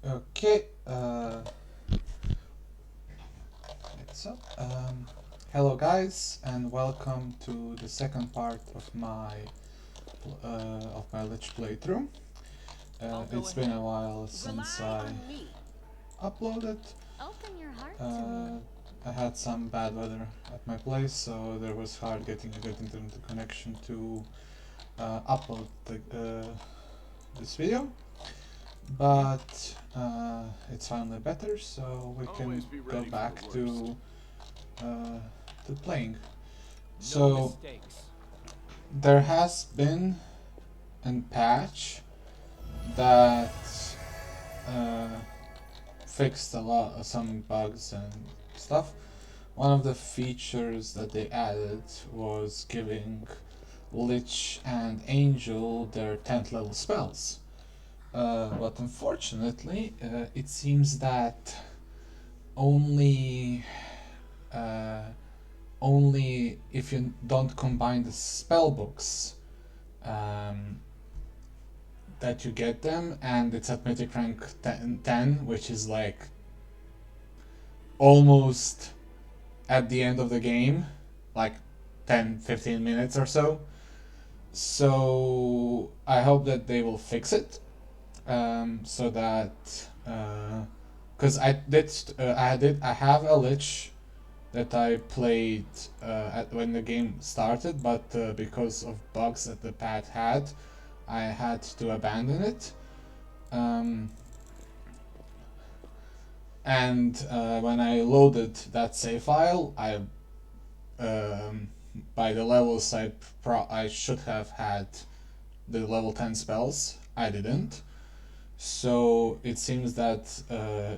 Okay, hello guys, and welcome to the second part of my Lich playthrough. It's been a while since I uploaded. I had some bad weather at my place, so there was hard getting a good internet connection to upload this video. But it's finally better, so we can go back uh, to playing. So there has been a patch that uh, fixed some bugs and stuff. One of the features that they added was giving Lich and Angel their 10th level spells. But unfortunately, it seems that only uh, only if you don't combine the spell books um, that you get them, and it's at mythic rank 10, which is like almost at the end of the game, like 10-15 minutes or so. So I hope that they will fix it, so that because I have a Lich that I played when the game started, but because of bugs that the pad had, I had to abandon it. Um, and when I loaded that save file, um, by the levels I should have had the level 10 spells. I didn't. So it seems that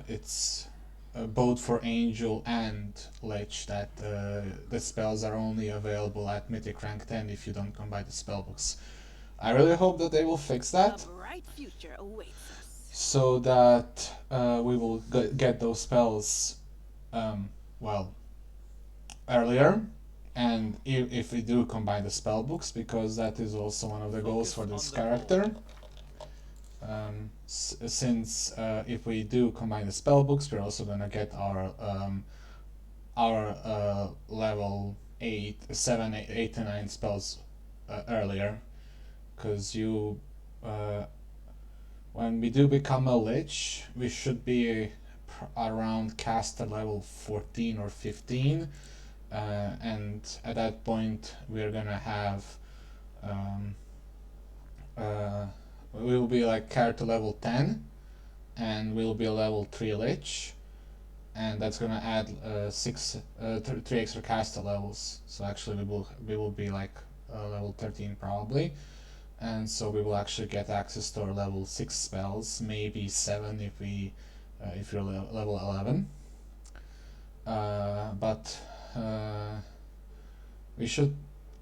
it's both for Angel and Lich that the spells are only available at Mythic rank 10 if you don't combine the spellbooks. I really hope that they will fix that, so that we will get those spells um, well earlier, and if we do combine the spellbooks, because that is also one of the goals for this character. Since if we do combine the spell books, we're also gonna get our level 8, 7, 8 and 9 spells earlier, because when we do become a Lich, we should be around caster level 14 or 15, and at that point we're gonna have we will be like character level 10, and we'll be a level 3 Lich, and that's gonna add 3 extra caster levels. So actually we will be like level 13 probably, and so we will actually get access to our level 6 spells, maybe 7 if you're level 11. But we should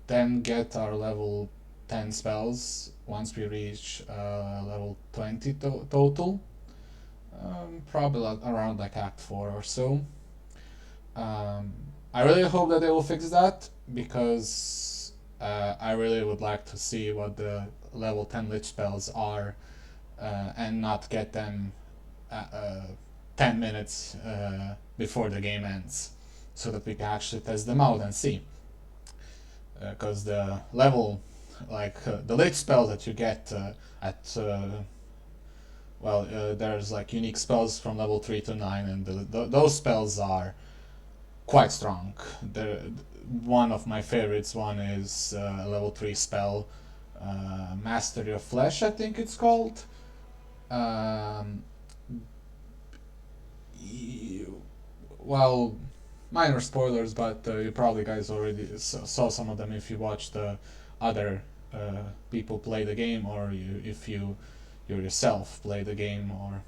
then get our level 10 spells once we reach level 20 total, probably around like Act 4 or so. I really hope that they will fix that, because I really would like to see what the level 10 Lich spells are, and not get them 10 minutes before the game ends, so that we can actually test them out and see. Because the level, the Lich spell that you get at there's like unique spells from level 3 to 9, and those spells are quite strong. One of my favorites one is a level 3 spell, Mastery of Flesh, I think it's called. Well, minor spoilers, but you probably guys already saw some of them if you watched other people play the game, or if you yourself play the game, or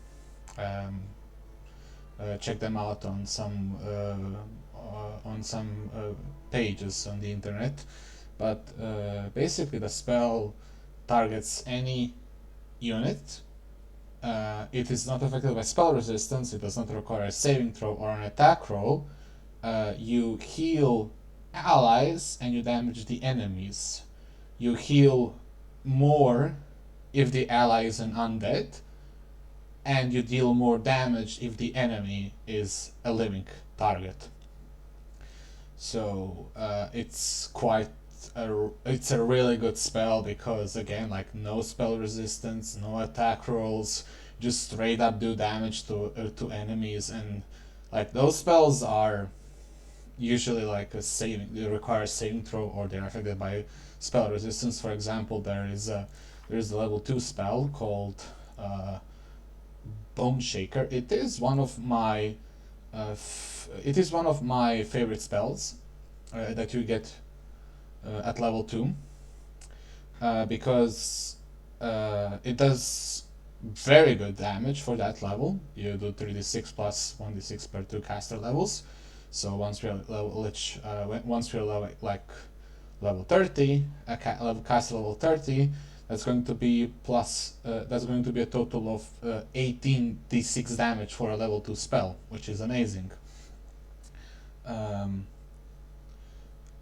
check them out on some pages on the internet. But basically the spell targets any unit. It is not affected by spell resistance, it does not require a saving throw or an attack roll. You heal allies and you damage the enemies. You heal more if the ally is an undead, and you deal more damage if the enemy is a living target. So it's it's a really good spell because, again, like, no spell resistance, no attack rolls, just straight up do damage to enemies. And like, those spells are usually like a saving, they require a saving throw, or they're affected by spell resistance. For example, there's a level 2 spell called Bone Shaker. It is one of my favorite spells that you get at level 2, because it does very good damage for that level. You do 3d6 plus 1d6 per 2 caster levels. So once we're level 30, caster level 30, that's going to be a total of 18 d6 damage for a level 2 spell, which is amazing.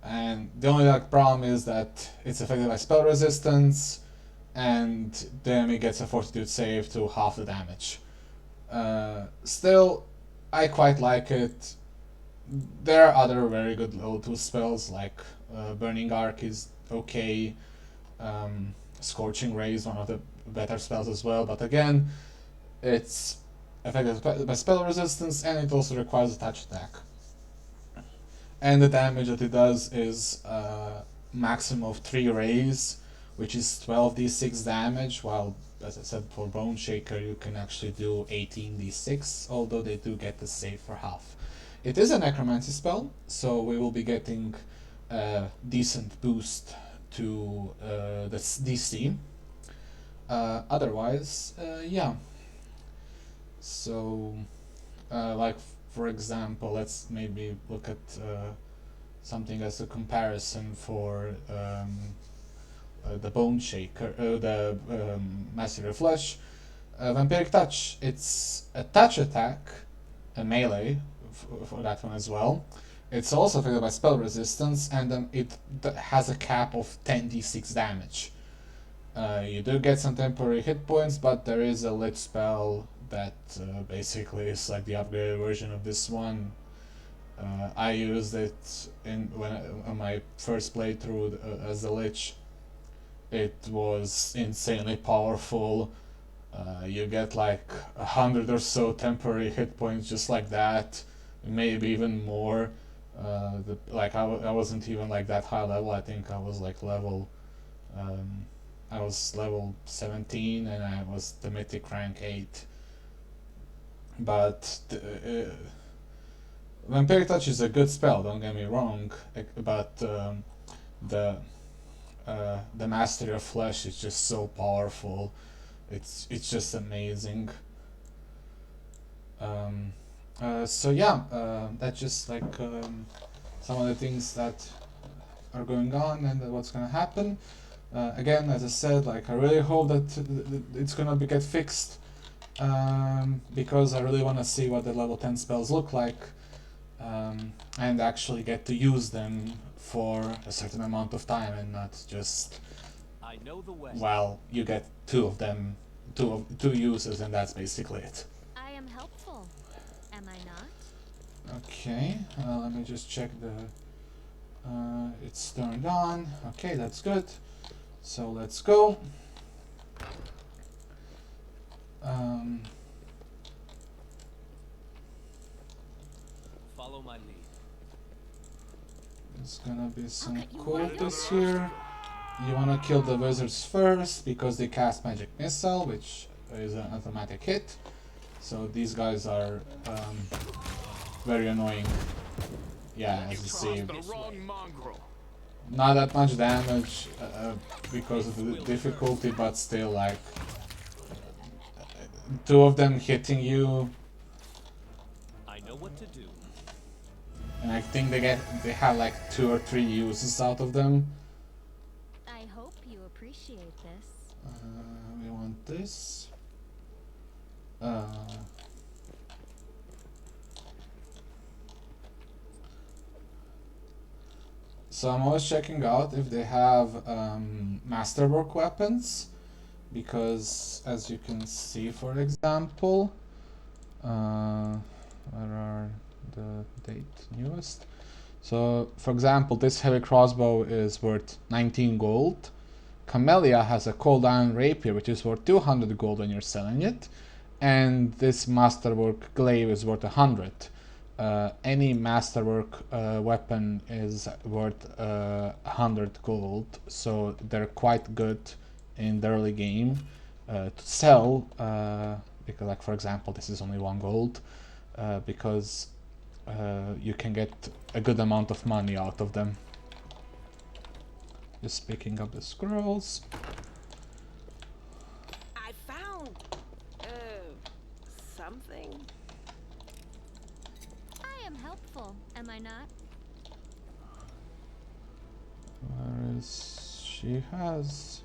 And the only problem is that it's affected by spell resistance, and the enemy gets a fortitude save to half the damage. Still, I quite like it. There are other very good level 2 spells, like Burning Arc is okay, Scorching Ray is one of the better spells as well, but again, it's affected by spell resistance, and it also requires a touch attack. And the damage that it does is maximum of 3 rays, which is 12d6 damage, while, as I said, for Bone Shaker you can actually do 18d6, although they do get the save for half. It is a necromancy spell, so we will be getting a decent boost to the DC. Otherwise, yeah. So, like, for example, let's maybe look at something as a comparison for the Bone Shaker, the Mastery of Flesh. Vampiric Touch, it's a touch attack, a melee for that one as well. It's also affected by spell resistance, and it has a cap of 10d6 damage. You do get some temporary hit points, but there is a lich spell that basically is like the upgraded version of this one. I used it on my first playthrough as a lich. It was insanely powerful. You get like 100 or so temporary hit points just like that, maybe even more. I wasn't even like that high level. I think I was like level 17, and I was the mythic rank 8. But Vampiric Touch is a good spell, don't get me wrong, but the Mastery of Flesh is just so powerful. It's just amazing. So yeah, that's just like some of the things that are going on and what's gonna happen. Again, as I said, like, I really hope that it's gonna get fixed, because I really want to see what the level 10 spells look like, and actually get to use them for a certain amount of time, and not just, well, you get 2 of them, two uses, and that's basically it. I am helpful, am I not? Okay, let me just check it's turned on. Okay, that's good. So let's go. Follow my lead. There's gonna be some cultists here. You wanna kill the wizards first because they cast magic missile, which is an automatic hit. So these guys are very annoying. Yeah, as you see, not that much damage because of the difficulty, but still, like, 2 of them hitting you. I know what to do. And I think they have like 2 or 3 uses out of them. I hope you appreciate this. We want this. So I'm always checking out if they have masterwork weapons, because as you can see, for example, where are the date newest? So, for example, this heavy crossbow is worth 19 gold. Camellia has a cold iron rapier, which is worth 200 gold when you're selling it. And this masterwork glaive is worth 100. Any masterwork weapon is worth 100 gold, so they're quite good in the early game to sell. Because, like, for example, this is only 1 gold, because you can get a good amount of money out of them. Just picking up the scrolls. I found something. I am helpful, am I not? Where is she? Has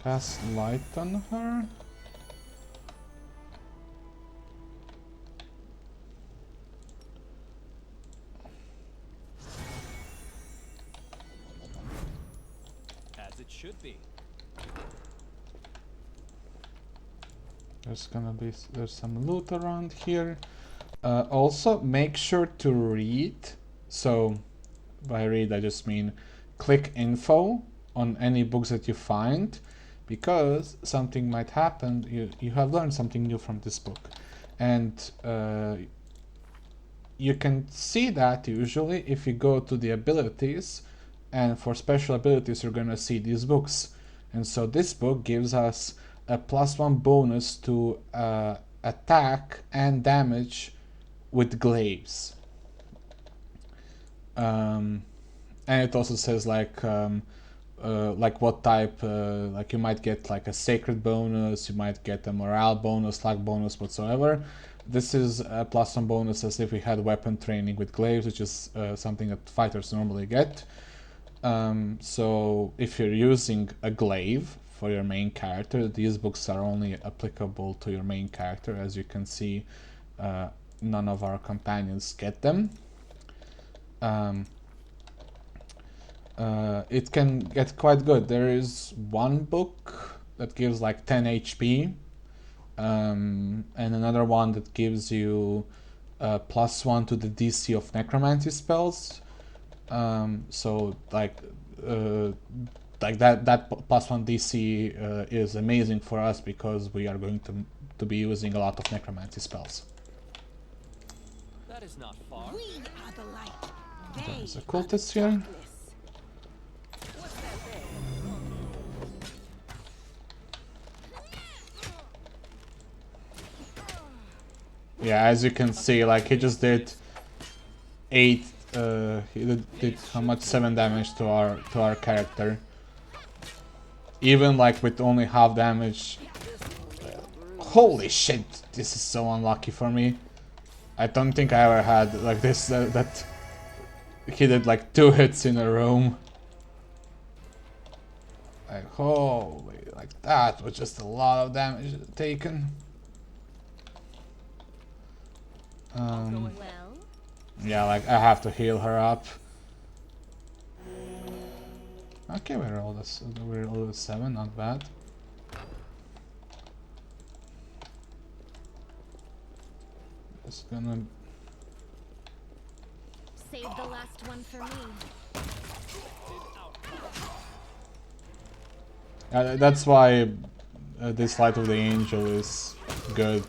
cast light on her. As it should be. There's some loot around here. Also, make sure to read. So, by read I just mean click info on any books that you find, because something might happen. You have learned something new from this book, and you can see that usually if you go to the abilities, and for special abilities you're gonna see these books. And so this book gives us a +1 bonus to attack and damage with glaives. And it also says like what type, like you might get like a sacred bonus, you might get a morale bonus, luck bonus, whatsoever. This is a +1 bonus as if we had weapon training with glaives, which is something that fighters normally get. So if you're using a glaive for your main character, these books are only applicable to your main character. As you can see, none of our companions get them. It can get quite good. There is one book that gives like 10 HP, and another one that gives you +1 to the DC of necromancy spells. So like that +1 DC is amazing for us because we are going to be using a lot of necromancy spells. That is not far. We are the light. There's a They cultist are the here. darkness. What's that there? Yeah, as you can see, like he just did 8. He did how much? 7 damage to our character. Even like with only half damage. Holy shit! This is so unlucky for me. I don't think I ever had like this. That he did like 2 hits in a row. Like holy, like that was just a lot of damage taken. Well, Yeah, like I have to heal her up. Okay, we're all the 7, not bad. Just gonna. save the last one for me. That's why this Light of the Angel is good.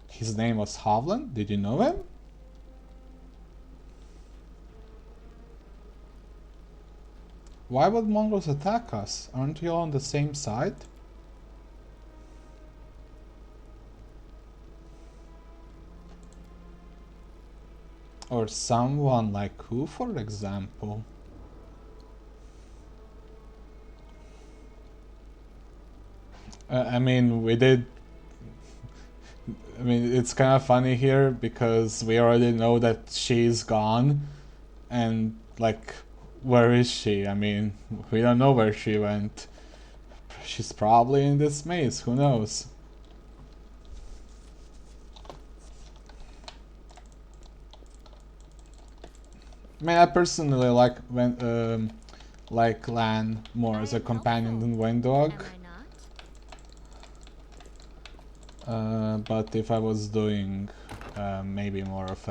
His name was Hovland? Did you know him? Why would Mongols attack us? Aren't we all on the same side? Or someone like who, for example? I mean, we did. I mean, it's kind of funny here because we already know that she's gone, and like, where is she? I mean, we don't know where she went. She's probably in this maze, who knows? I mean, I personally like Lan more I as a am companion helpful. than Wayne Dog. Am I not? But if I was doing maybe more of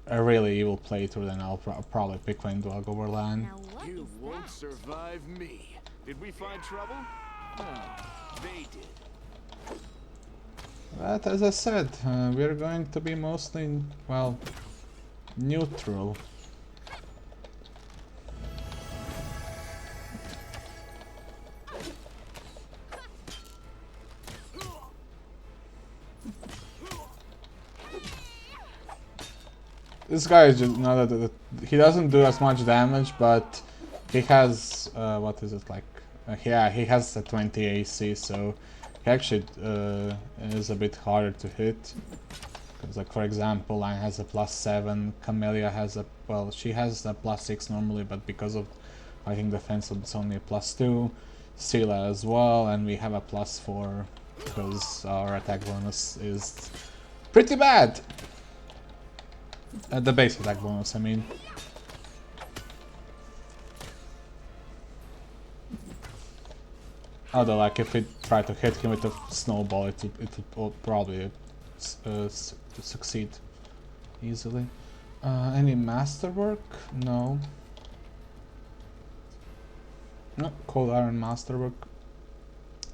a really evil playthrough, then I'll probably pick Wayne Dog over Lan. Now what You is won't that? survive me. Did we find trouble? No, they did. But as I said, we're going to be mostly, well, neutral. This guy is just not that he doesn't do as much damage, but he has what is it like? Yeah, he has a 20 AC, so he actually is a bit harder to hit. Because, like, for example, Line has a +7, Camellia has a, well, she has a +6 normally, but because of fighting defense, it's only a +2. Scylla as well, and we have a +4 because our attack bonus is pretty bad. The base attack bonus, I mean. Although, like, if we try to hit him with a snowball, it will probably succeed easily. Any masterwork? No. No, cold iron masterwork.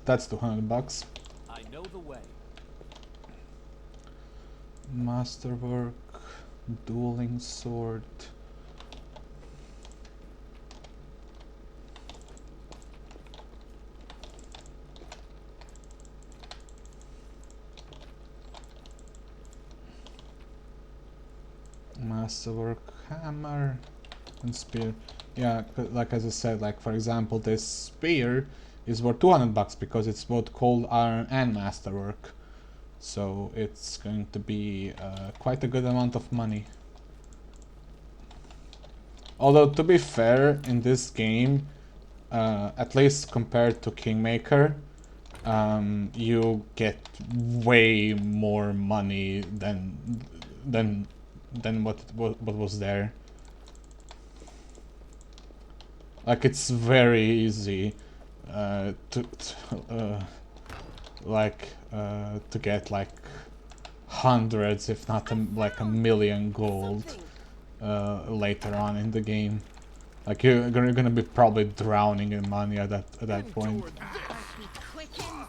That's $200. I know the way. Masterwork, dueling sword. Masterwork, hammer, and spear. Yeah, like as I said, like for example, this spear is worth $200 because it's both cold iron and masterwork. So it's going to be quite a good amount of money. Although, to be fair, in this game, at least compared to Kingmaker, you get way more money than what was there. Like, it's very easy to get like hundreds, if not like a million gold later on in the game. Like, you're gonna be probably drowning in money at that point. Must be quickened.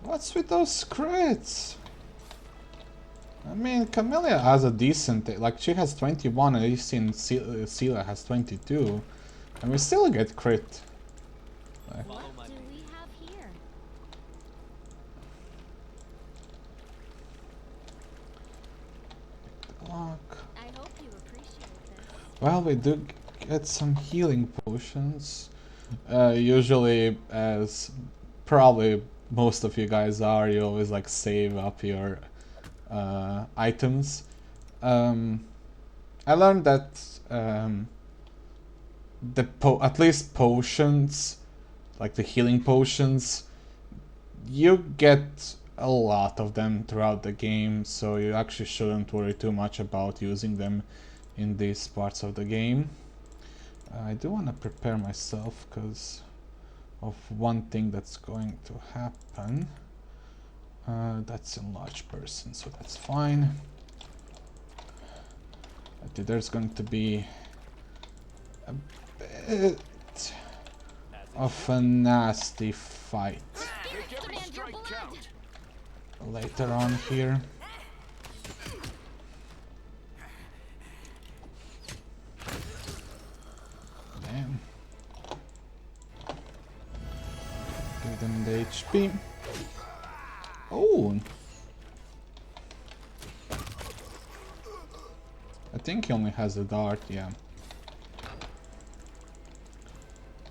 What's with those crits? I mean, Camellia has a decent, like, she has 21 and AC and Scylla has 22. And we still get crit. Like, Follow my What do we have here? lock. I hope you appreciate this. Well, we do get some healing potions. Usually, as probably most of you guys are, you always like save up your items. I learned that at least potions, like the healing potions, you get a lot of them throughout the game, so you actually shouldn't worry too much about using them in these parts of the game. I do want to prepare myself because of one thing that's going to happen. That's enlarged person, so that's fine. There's going to be a bit of a nasty fight Make every strike count. later on here. Damn. Give them the HP. Oh! I think he only has a dart, yeah.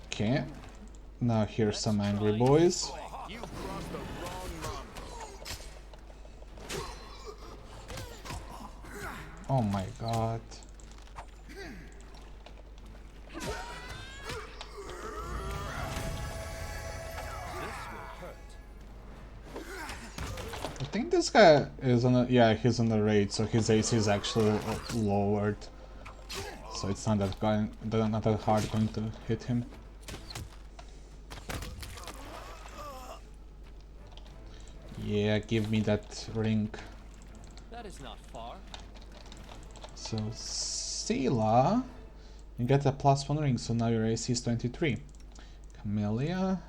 Okay. Now here's some angry boys. You crossed the wrong mongrel. Oh my god. This will hurt. I think this guy is on a, yeah, he's on the raid, so his AC is actually lowered. So it's not not that hard going to hit him. Yeah, give me that ring. That is not far. So Sela, you get a +1 ring, so now your AC is 23. Camellia,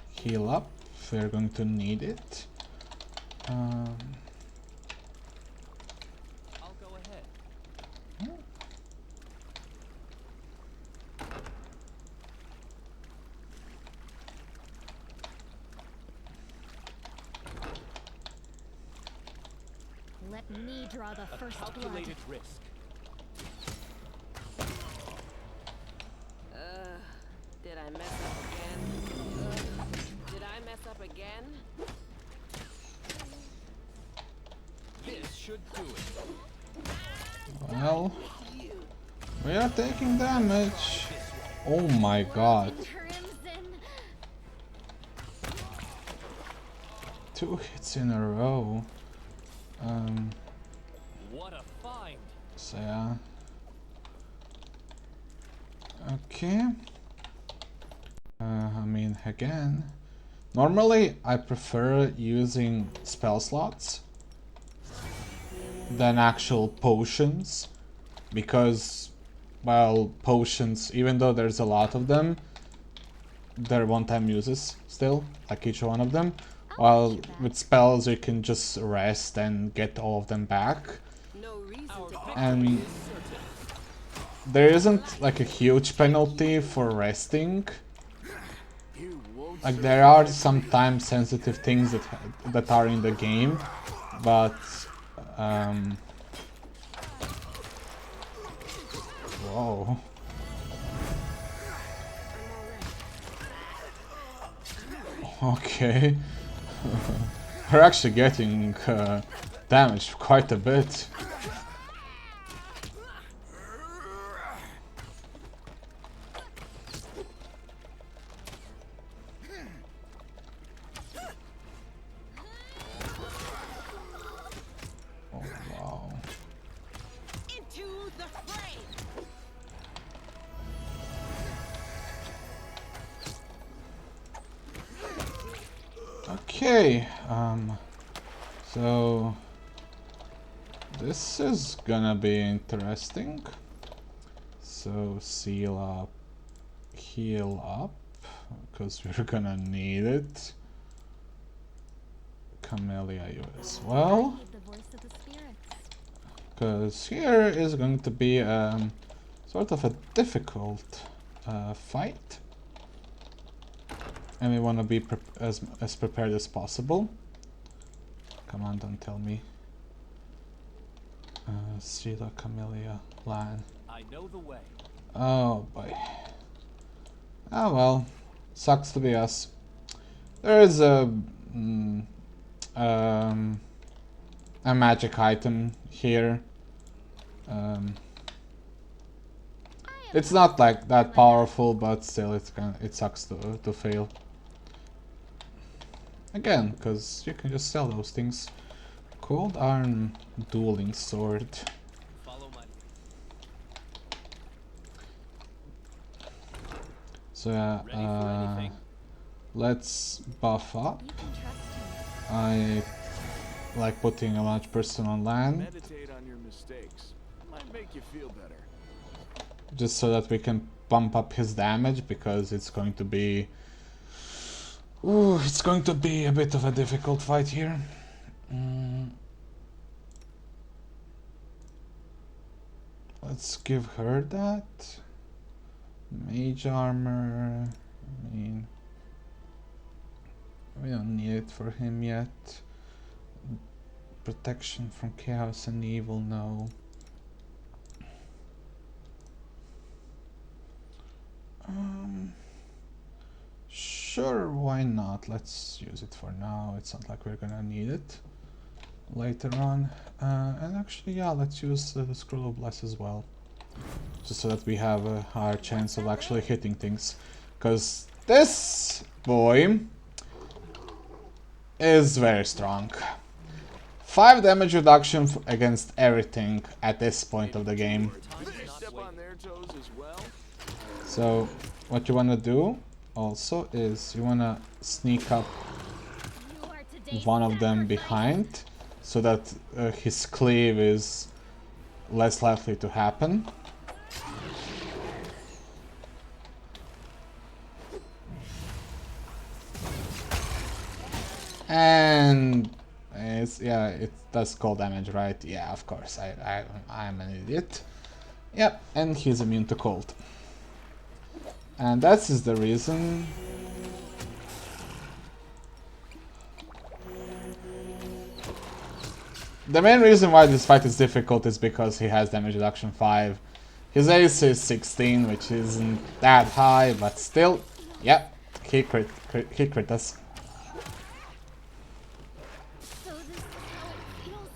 heal up. We're going to need it. I'll go ahead. Let me draw the A first blood. calculated risk. Did I mess up again? Did I mess up again? This should do it. Well, we are taking damage. Oh my god. Crimson. 2 hits in a row. What a find! So yeah. Okay. I mean, again, normally I prefer using spell slots than actual potions, because, well, potions, even though there's a lot of them, they're one-time uses still, like each one of them, while with spells you can just rest and get all of them back. No reason Our to victory And is certain. there isn't like a huge penalty for resting. You won't Like there are some time sensitive things that are in the game, but whoa. Okay. We're actually getting damaged quite a bit. Oh wow. into the fray. Okay, so this is gonna be interesting. So seal up, heal up, because we're gonna need it. Camellia, you as well, Need the voice of the spirits. because here is going to be sort of a difficult fight, and we want to be as prepared as possible. Come on, don't tell me. Sila, Camellia, Lan. I know the way. Oh boy. Oh well, sucks to be us. There is a magic item here. It's not like that powerful, but still, it sucks to fail. Again, because you can just sell those things. Cold Iron Dueling Sword. Follow my So ready for anything. let's buff up. You can trust him. I like putting a large person on land, meditate on your mistakes. Might make you feel better. just so that we can bump up his damage, because it's going to be... Ooh, it's going to be a bit of a difficult fight here. Let's give her that. Mage armor. I mean, we don't need it for him yet. Protection from chaos and evil, no. Sure, why not? Let's use it for now. It's not like we're gonna need it. later on. And actually, yeah, let's use the Scroll of Bless as well, just so that we have a higher chance of actually hitting things. Because this boy is very strong. 5 damage reduction against everything at this point of the game. Time Did is they not step on waiting. their toes as well? So what you want to do also is you want to sneak up You are today's one of them sacrifice. behind, so that his cleave is less likely to happen. And it does cold damage, right? Yeah, of course. I'm an idiot. Yep, and he's immune to cold. And that is the reason. The main reason why this fight is difficult is because he has damage reduction 5. His AC is 16, which isn't that high, but still, yep, he crit us. So this is how it feels.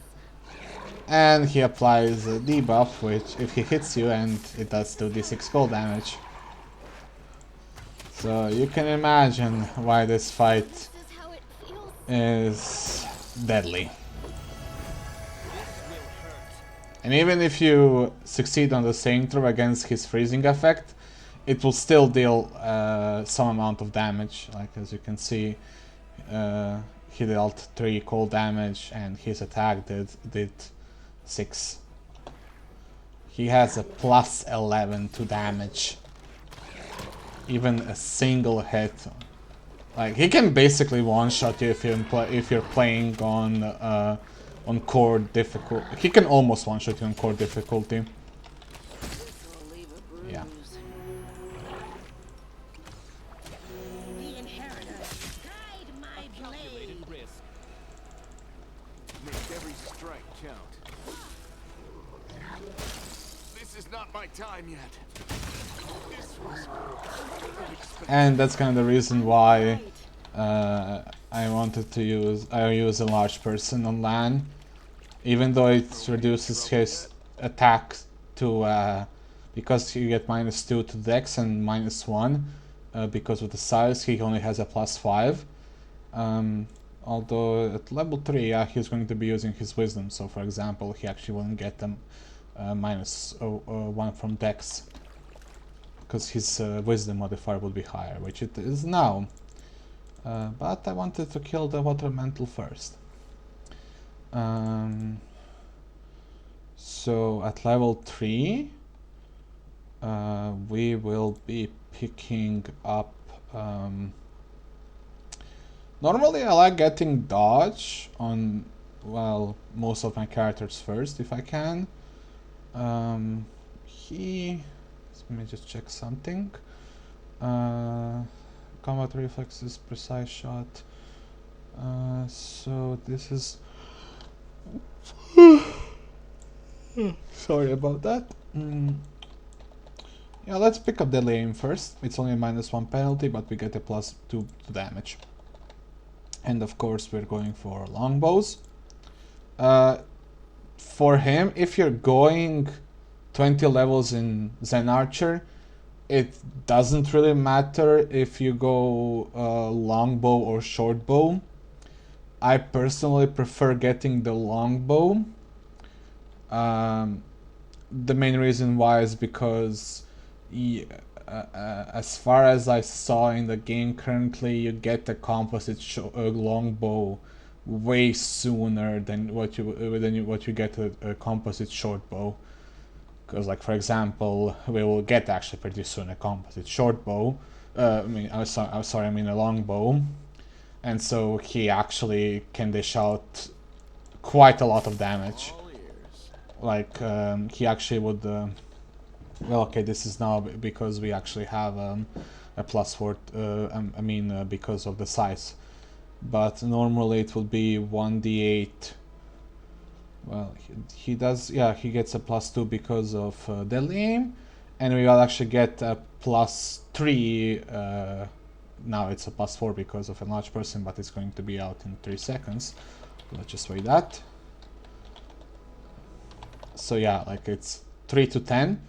And he applies a debuff, which if he hits you, and it does 2d6 cold damage. So you can imagine why this fight This is how it feels. is deadly. This will hurt. And even if you succeed on the saving throw against his freezing effect, it will still deal some amount of damage. Like as you can see, he dealt 3 cold damage and his attack did 6. He has a plus 11 to damage. Even a single hit. Like he can basically one-shot you if you're playing on core difficulty. He can almost one-shot you on core difficulty. This'll leave a bruise. Yeah. The inheritor, guide my Calculated blade. risk. Make every strike count. This is not my time yet. This was unexpected. And that's kind of the reason why I wanted to use a large person on LAN, even though it reduces his attack to because you get -2 to Dex and -1 because of the size. He only has a +5. Although at level 3, yeah, he's going to be using his Wisdom. So, for example, he actually wouldn't get them -1 from Dex, because his Wisdom modifier would be higher, which it is now. But I wanted to kill the WotR Mantle first. So at level 3, we will be picking up... normally I like getting dodge on, well, most of my characters first, if I can. Let me just check something. Combat reflexes, precise shot. So this is... Sorry about that. Yeah, let's pick up Deadly Aim first. It's only a -1 penalty, but we get a +2 to damage. And of course we're going for longbows. For him, if you're going 20 levels in Zen Archer, it doesn't really matter if you go longbow or shortbow. I personally prefer getting the longbow. The main reason why is because as far as I saw in the game currently, you get a composite longbow way sooner than what you get a composite shortbow. Because, like, for example, we will get actually pretty soon a composite shortbow. I mean a longbow, and so he actually can dish out quite a lot of damage. All ears. Like he actually would. Well, okay, this is now because we actually have a +4. Because of the size, but normally it would be 1d8. Well, he does, yeah, he gets a +2 because of Deadly Aim, and we will actually get a +3, now it's a +4 because of a large person, but it's going to be out in 3 seconds. Let's just wait that. So yeah, like it's 3 to 10.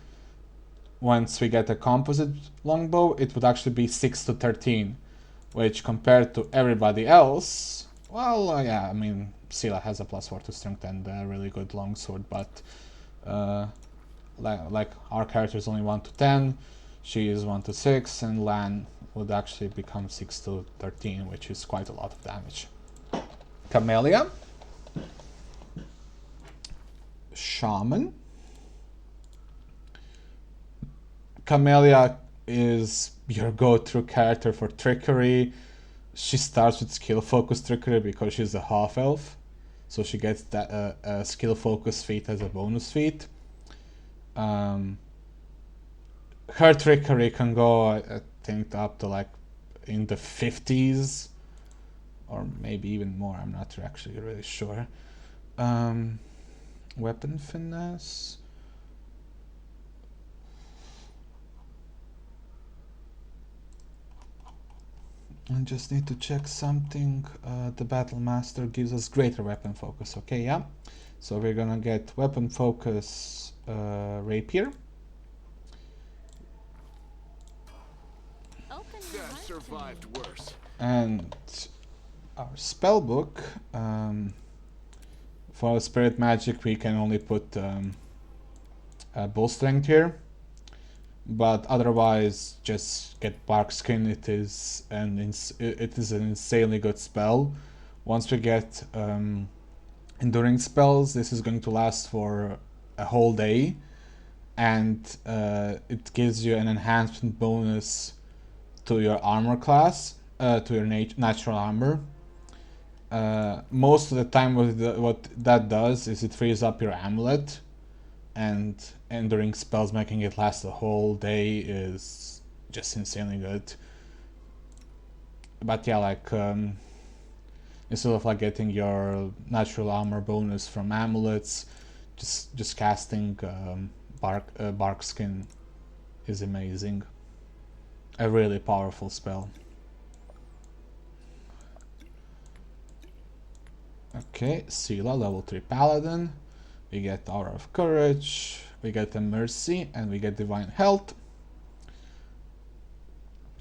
Once we get a composite longbow, it would actually be 6 to 13, which compared to everybody else, well, yeah, I mean, Scylla has a +4 to strength and a really good longsword, but like our character is only 1 to 10, she is 1 to 6, and Lan would actually become 6 to 13, which is quite a lot of damage. Camellia, Shaman. Camellia is your go-to character for trickery. She starts with skill focus trickery because she's a half elf, so she gets that skill focus feat as a bonus feat. Her trickery can go, I think, up to like in the 50s, or maybe even more. I'm not actually really sure. Weapon finesse. I just need to check something. The Battle Master gives us greater weapon focus. Okay, yeah. So we're gonna get weapon focus rapier. Open Could have heart to survived me. worse. And our spell book. For spirit magic, we can only put bull strength here. But otherwise, just get bark skin. It is an insanely good spell. Once we get enduring spells, this is going to last for a whole day, and it gives you an enhancement bonus to your armor class, to your natural armor. Most of the time, what that does is it frees up your amulet, and enduring spells making it last the whole day is just insanely good. But yeah, like instead of like getting your natural armor bonus from amulets, just casting bark skin is amazing. A really powerful spell. Okay, Scylla, level 3 paladin. We get Aura of Courage, we get a Mercy, and we get Divine Health.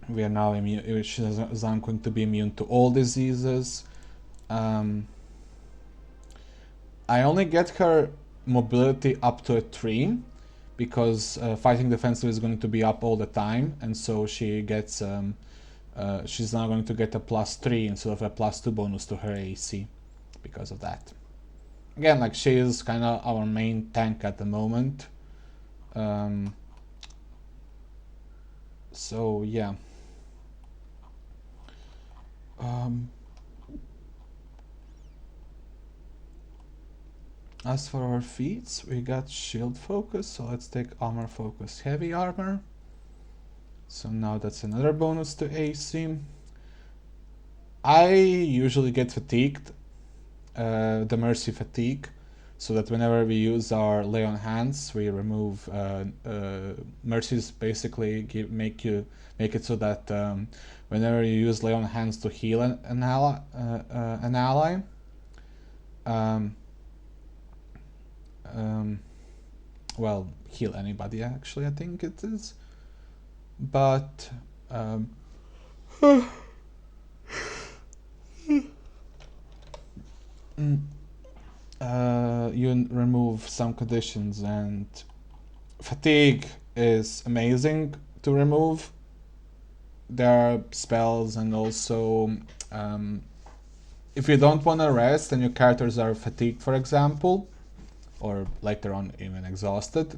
We are now immune. She is now going to be immune to all diseases. I only get her mobility up to a 3 because fighting defensive is going to be up all the time, and so she gets she's now going to get a +3 instead of a +2 bonus to her AC because of that. Again, like she is kind of our main tank at the moment. So yeah. As for our feats, we got shield focus, so let's take armor focus, heavy armor. So now that's another bonus to AC. I usually get fatigued, the mercy fatigue, so that whenever we use our lay on hands, we remove mercies. Basically, make it so that whenever you use lay on hands to heal an ally, well, heal anybody actually, I think it is, but you remove some conditions, and fatigue is amazing to remove. There are spells, and also if you don't want to rest and your characters are fatigued, for example, or later on even exhausted,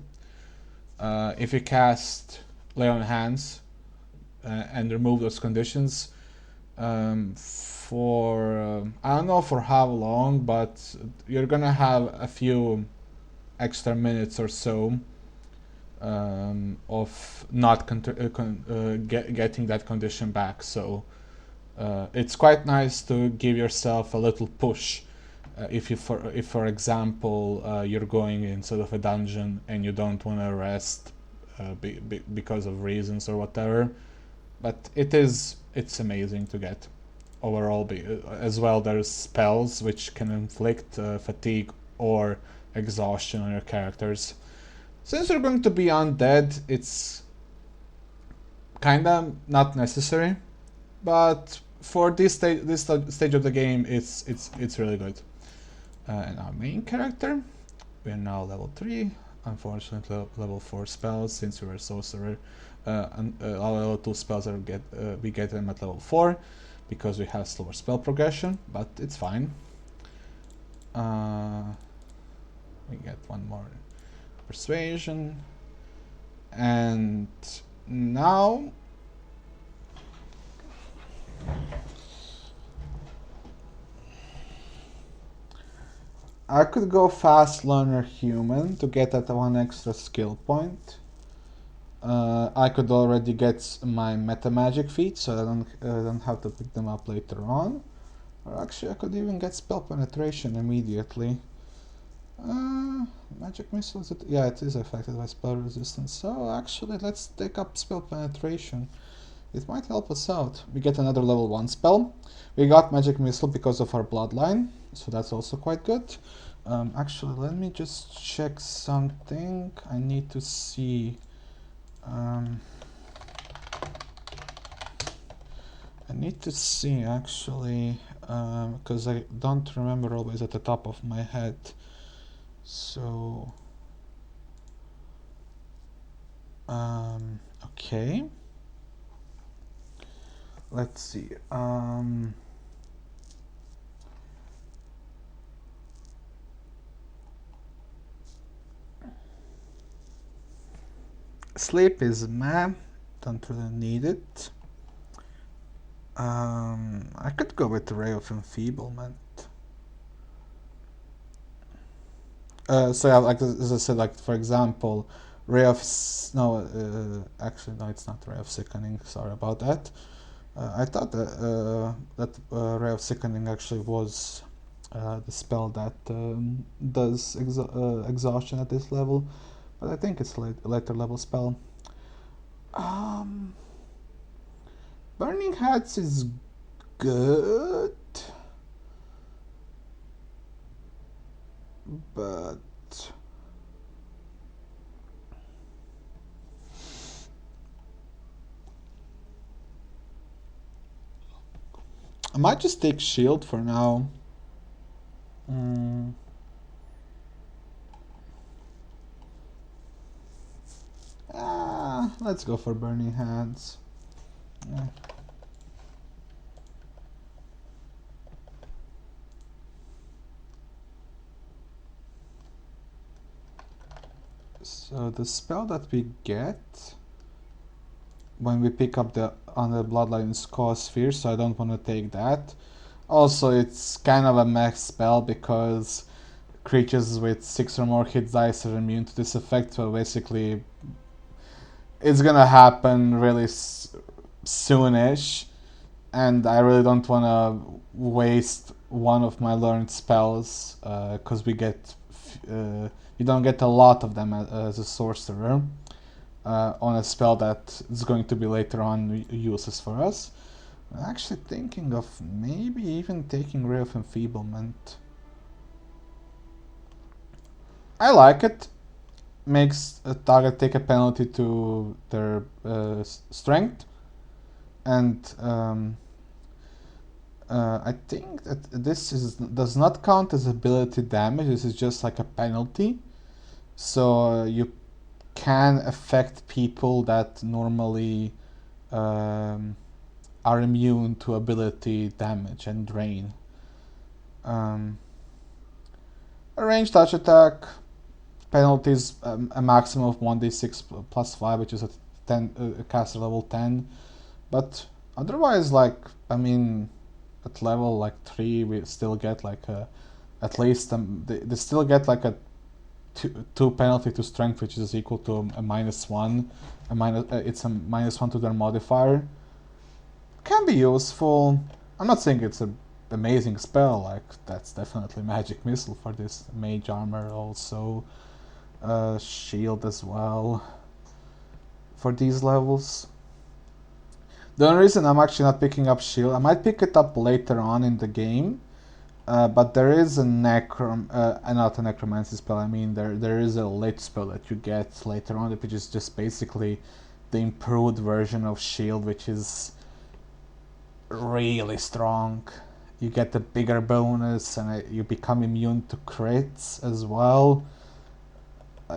if you cast Lay on Hands and remove those conditions for I don't know for how long, but you're gonna have a few extra minutes or so of not getting that condition back. So it's quite nice to give yourself a little push if for example you're going inside of a dungeon and you don't want to rest because of reasons or whatever. But it's amazing to get overall. As well, there's spells which can inflict fatigue or exhaustion on your characters. Since you're going to be undead, it's kinda not necessary, but for this stage of the game, it's really good. And our main character, we're now level 3. Unfortunately, level 4 spells since we were sorcerer. And our level 2 spells are we get them at level 4 because we have slower spell progression, but it's fine. We get one more persuasion, and now I could go fast learner human to get that one extra skill point. I could already get my meta magic feat, so I don't have to pick them up later on. Or actually, I could even get spell penetration immediately. Magic missile, yeah, it is affected by spell resistance. So actually, let's take up spell penetration. It might help us out. We get another level 1 spell. We got magic missile because of our bloodline, so that's also quite good. Actually, let me just check something. I need to see. I need to see actually, because I don't remember always at the top of my head. So, okay. Let's see. Sleep is meh. Don't really need it. I could go with Ray of Enfeeblement. So yeah, like as I said, like for example, Ray of actually no, it's not Ray of Sickening. Sorry about that. I thought that Ray of Sickening actually was the spell that does exhaustion at this level, but I think it's a later level spell. Burning Hats is good, but I might just take shield for now. Let's go for Burning Hands. Yeah. So the spell that we get when we pick up the bloodline is Cause Sphere, so I don't want to take that. Also, it's kind of a max spell because creatures with 6 or more hit dice are immune to this effect, so basically it's gonna happen really soonish, and I really don't want to waste one of my learned spells because we get you don't get a lot of them as a sorcerer on a spell that is going to be later on useless for us. I'm actually thinking of maybe even taking Ray of Enfeeblement. I like it. Makes a target take a penalty to their strength, and I think that this does not count as ability damage. This is just like a penalty, so you can affect people that normally are immune to ability damage and drain. A ranged touch attack. Penalties a maximum of 1d6 plus 5, which is at 10 caster level 10. But otherwise, like, I mean, at level like 3, we still get like at least they still get like a 2 penalty to strength, which is equal to a -1. It's a -1 to their modifier. Can be useful. I'm not saying it's an amazing spell. Like, that's definitely magic missile for this. Mage armor also. Shield as well for these levels. The only reason I'm actually not picking up shield, I might pick it up later on in the game, But there is a not a necromancy spell. I mean, there is a lich spell that you get later on, which is just basically the improved version of shield, which is really strong. You get a bigger bonus, and you become immune to crits as well.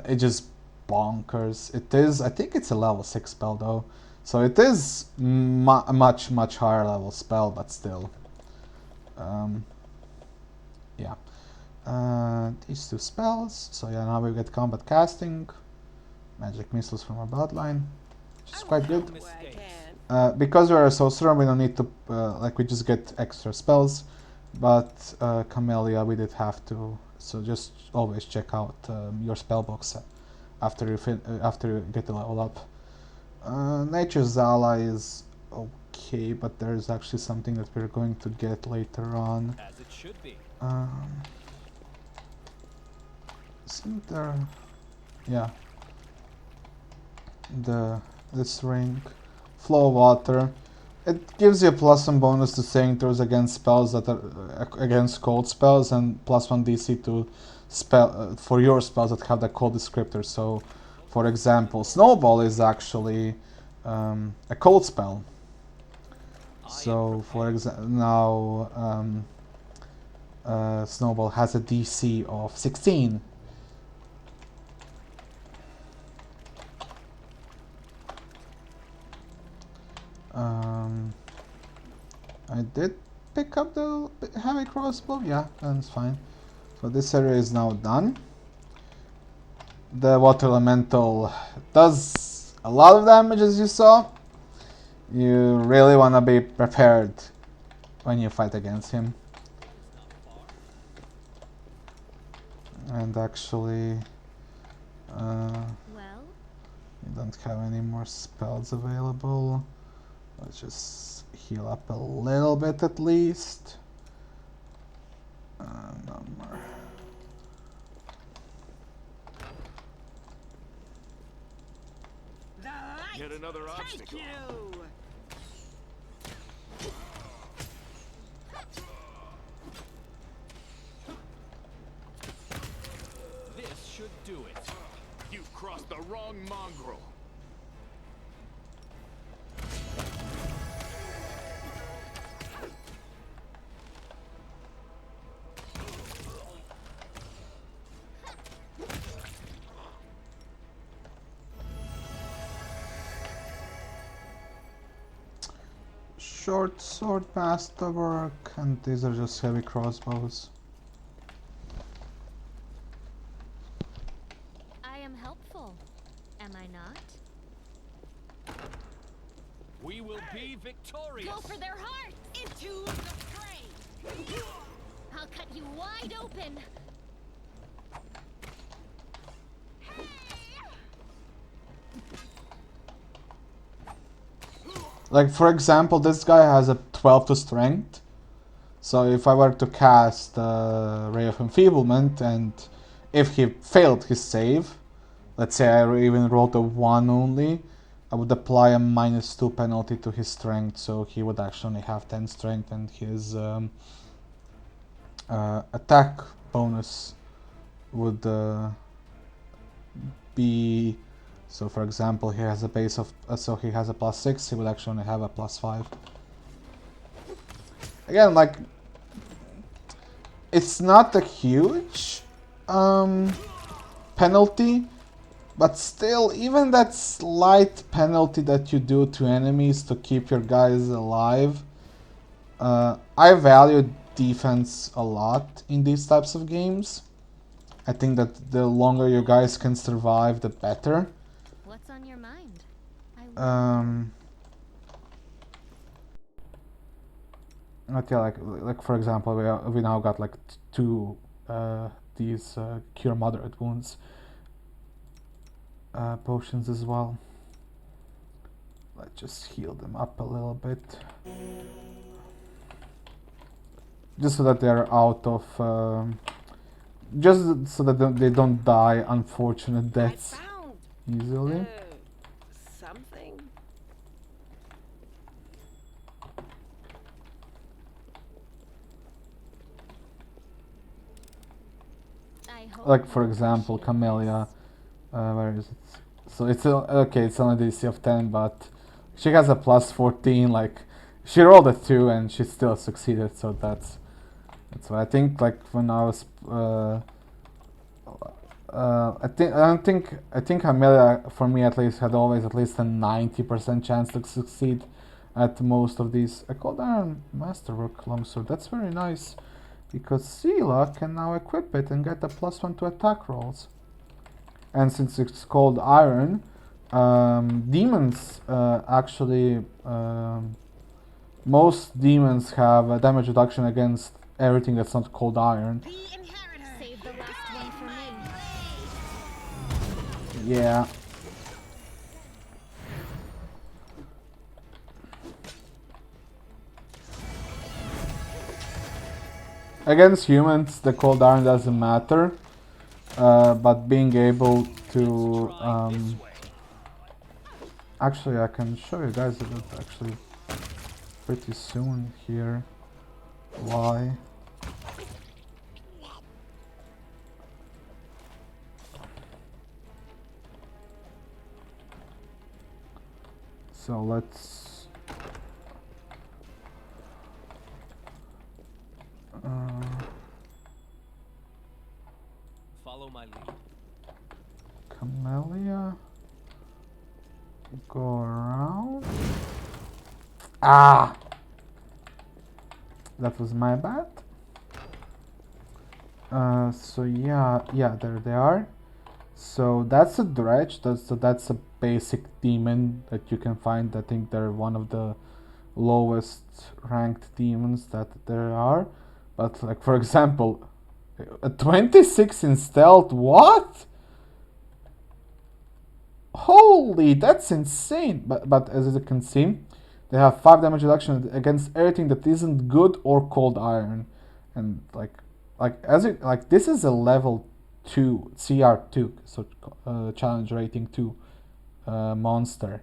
It just bonkers. It is. I think it's a level 6 spell though, so it is much higher level spell, but still. Yeah. These two spells. So yeah, now we get combat casting, magic missiles from our bloodline, which is quite good. Where I can. Because we're a sorcerer, we don't need to we just get extra spells. But Camellia, we did have to. So just always check out your spell box after you get the level up. Nature's Ally is okay, but there's actually something that we're going to get later on. As it should be. Isn't there? Yeah. This ring, flow of water. It gives you a +1 bonus to saving throws against spells that are against cold spells, and +1 DC to spell for your spells that have the cold descriptor. So, for example, Snowball is actually a cold spell. So, for example, now Snowball has a DC of 16. I did pick up the heavy crossbow, yeah, that's fine. So this area is now done. The water elemental does a lot of damage, as you saw. You really want to be prepared when you fight against him. And actually, Well, you don't have any more spells available. Let's just heal up a little bit at least. No more. The light Yet another take obstacle. you. This should do it. You've crossed the wrong mongrel. Short sword masterwork, and these are just heavy crossbows. I am helpful. Am I not? We will be victorious. Go for their hearts! Into the fray. I'll cut you wide open. Like, for example, this guy has a 12 to strength. So if I were to cast Ray of Enfeeblement, and if he failed his save, let's say I even rolled a 1 only, I would apply a -2 penalty to his strength, so he would actually have 10 strength, and his attack bonus would be... So for example, he has a base of... so he has a +6, he would actually only have a +5. Again, like... It's not a huge penalty, but still, even that slight penalty that you do to enemies to keep your guys alive... I value defense a lot in these types of games. I think that the longer you guys can survive, the better. What's on your mind? But yeah, like for example, we now got like two these cure moderate wounds potions as well. Let's just heal them up a little bit, just so that they're out of just so that they don't die unfortunate deaths I found easily. something. hope like for you example, appreciate Camellia. Where is it? So it's okay. It's only DC of 10, but she has a plus 14. Like she rolled a 2 and she still succeeded. So that's why I think like when I was I think Amelia, for me at least, had always at least a 90% chance to succeed at most of these. I called Iron Masterwork Longsword. That's very nice because Sela can now equip it and get a +1 to attack rolls. And since it's called Iron, demons actually most demons have a damage reduction against everything that's not called Iron. The inheritor. Save the last one for me. Yeah. Against humans, the cold iron doesn't matter, but being able to actually, I can show you guys a bit actually pretty soon here why. So let's Follow my lead. Camellia, go around. Ah, that was my bad. So yeah, there they are. So that's a dredge. That's a basic demon that you can find. I think they're one of the lowest ranked demons that there are. But like for example, a 26 in stealth. What? Holy, that's insane. But as you can see, they have 5 damage reduction against everything that isn't good or cold iron, and like this is a level 2 CR2, so challenge rating 2 monster,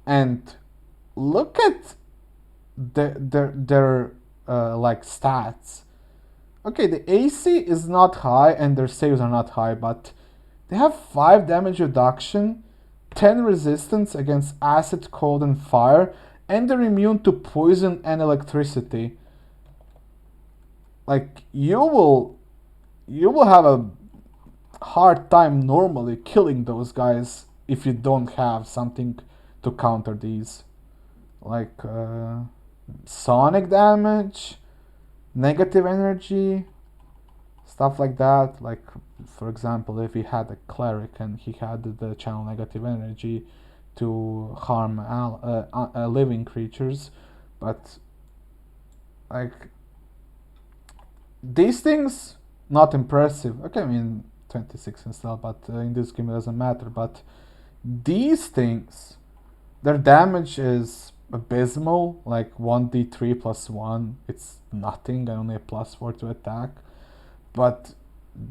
and look at their like stats. Okay, the AC is not high and their saves are not high, but they have 5 damage reduction, 10 resistance against acid, cold, and fire, and they're immune to poison and electricity. Like you will have a hard time normally killing those guys if you don't have something to counter these, like sonic damage, negative energy, stuff like that. Like for example, if he had a cleric and he had the channel negative energy to harm living creatures, but like these things not impressive. Okay, I mean 26 and stuff, but in this game it doesn't matter. But these things, their damage is abysmal, like 1d3 plus 1. It's nothing, and only a +4 to attack. But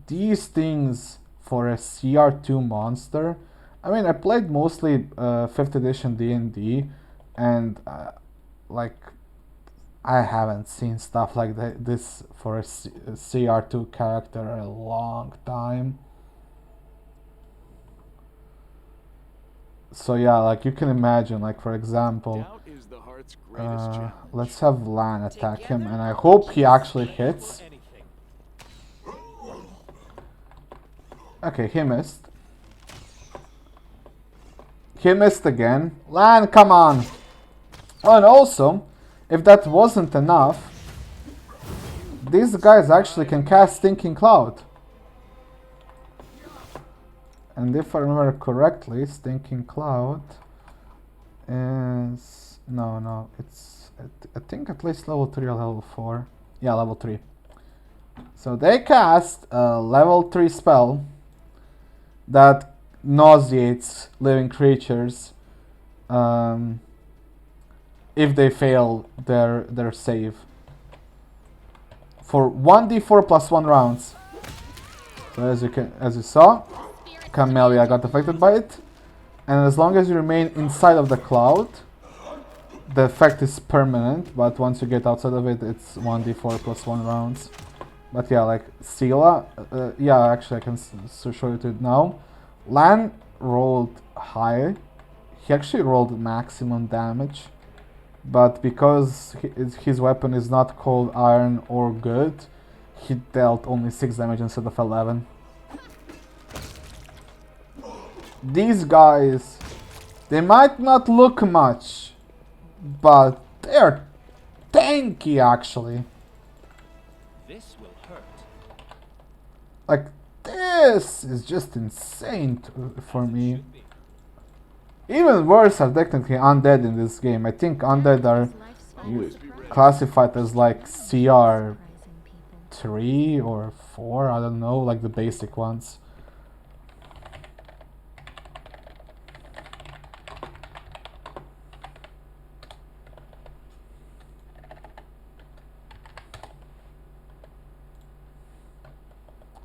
these things for a CR2 monster, I mean, I played mostly 5th edition D&D, and like I haven't seen stuff like this for a CR2 character a long time. So yeah, like you can imagine, like for example, Doubt is the heart's greatest challenge. let's have Lan attack him, and I hope he actually hits. Anything. Okay, he missed. He missed again. Lan, come on! Oh, and also, if that wasn't enough, these guys actually can cast Stinking Cloud. And if I remember correctly, Stinking Cloud is... No, it's... I think at least level 3 or level 4. Yeah, level 3. So they cast a level 3 spell that nauseates living creatures if they fail their save for 1d4 plus 1 rounds. So as you saw, Camellia got affected by it, and as long as you remain inside of the cloud, the effect is permanent, but once you get outside of it, it's 1d4 plus 1 rounds. But yeah, like Sila, yeah, actually I can show it now. Lan rolled high. He actually rolled maximum damage, but because his weapon is not called iron or good, he dealt only 6 damage instead of 11. These guys, they might not look much, but they're tanky actually. This will hurt. Like, this is just insane for As it me. should be. Even worse are technically undead in this game. I think undead are classified as like CR 3 or 4, I don't know, like the basic ones.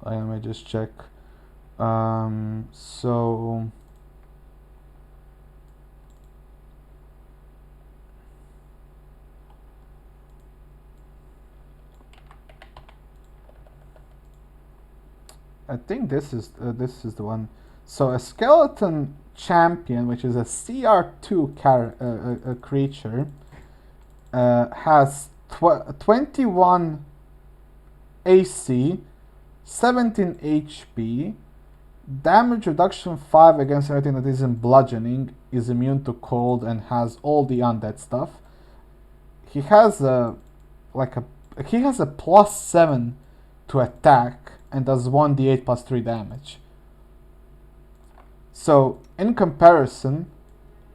Let me just check. So I think this is the one. So a skeleton champion, which is a CR2 creature, has 21 AC, 17 HP, damage reduction 5 against everything that isn't bludgeoning, is immune to cold, and has all the undead stuff. He has a +7 to attack and does 1d8 plus 3 damage. So in comparison,